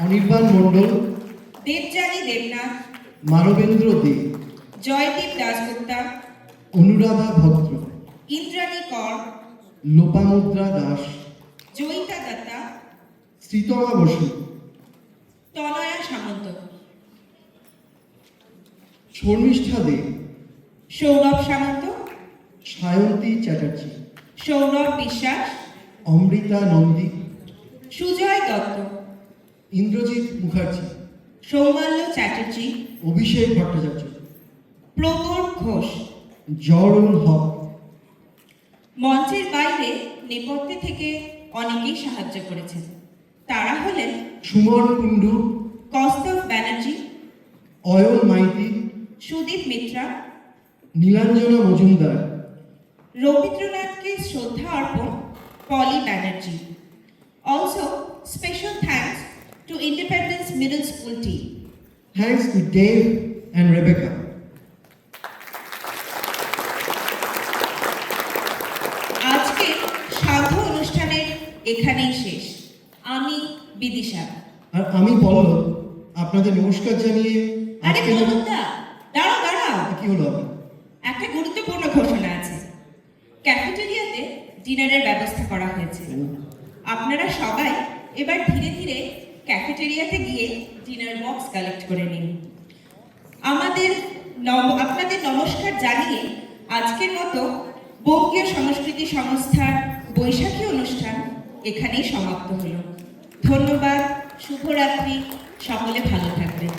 অনির্বাণ মণ্ডল, দেবযানী দেবনাথ, মানবেন্দ্র দে, জয়দীপ দাসগুপ্তা, অনুরাধা ভদ্র, ইন্দ্রাণী কর, লোপামুদ্রা দাস, জয়িতা দত্তা, শ্রীতমা বসু, তনয়া সামন্ত, শর্মিষ্ঠা দে, সৌরভ সামন্ত, সায়ন্তী চ্যাটার্জি, সৌরভ বিশ্বাস, অমৃতা নন্দী, সুজয় দত্ত, ইন্দ্রজিৎ মুখার্জি, সৌমাল্য চ্যাটার্জি, অভিষেক ভট্টাচার্য, প্রবর ঘোষ। জরুল হক। মঞ্চের বাইরে নেপথ্যে থেকে অনেকেই সাহায্য করেছেন। তারা হলেন সুমন কুন্ডু, কৌস্তভ ব্যানার্জি, অয়ন মাইতি, সুদীপ মিত্রা, নীলাঞ্জনা মজুমদার, রবীন্দ্রনাথকে শ্রদ্ধা অর্পণ পলি Banerjee. Also, special thanks to Independence Middle School team. Thanks to Dave and Rebecca. আজকে সাধু অনুষ্ঠানের এখানেই শেষ। আমি বিদিশা। আর আমি পল্লব, আপনাদের নমস্কার জানিয়ে আরে বলুনদা, দাঁড়াও দাঁড়াও। কি হলো আপনার? একটা গুরুত্বপূর্ণ ঘোষণা আছে। ক্যাফেটেরিয়াতে ডিনারের ব্যবস্থা করা হয়েছে। আপনারা সবাই এবার ধীরে ধীরে ক্যাফেটেরিয়াতে গিয়ে ডিনার বক্স কালেক্ট করে নিন। আপনাদের নমস্কার জানিয়ে আজকের মতো বঙ্গীয় সংস্কৃতি সংস্থার বৈশাখী অনুষ্ঠান এখানেই সমাপ্ত হলো। ধন্যবাদ, শুভরাত্রি, সকলে ভালো থাকবেন।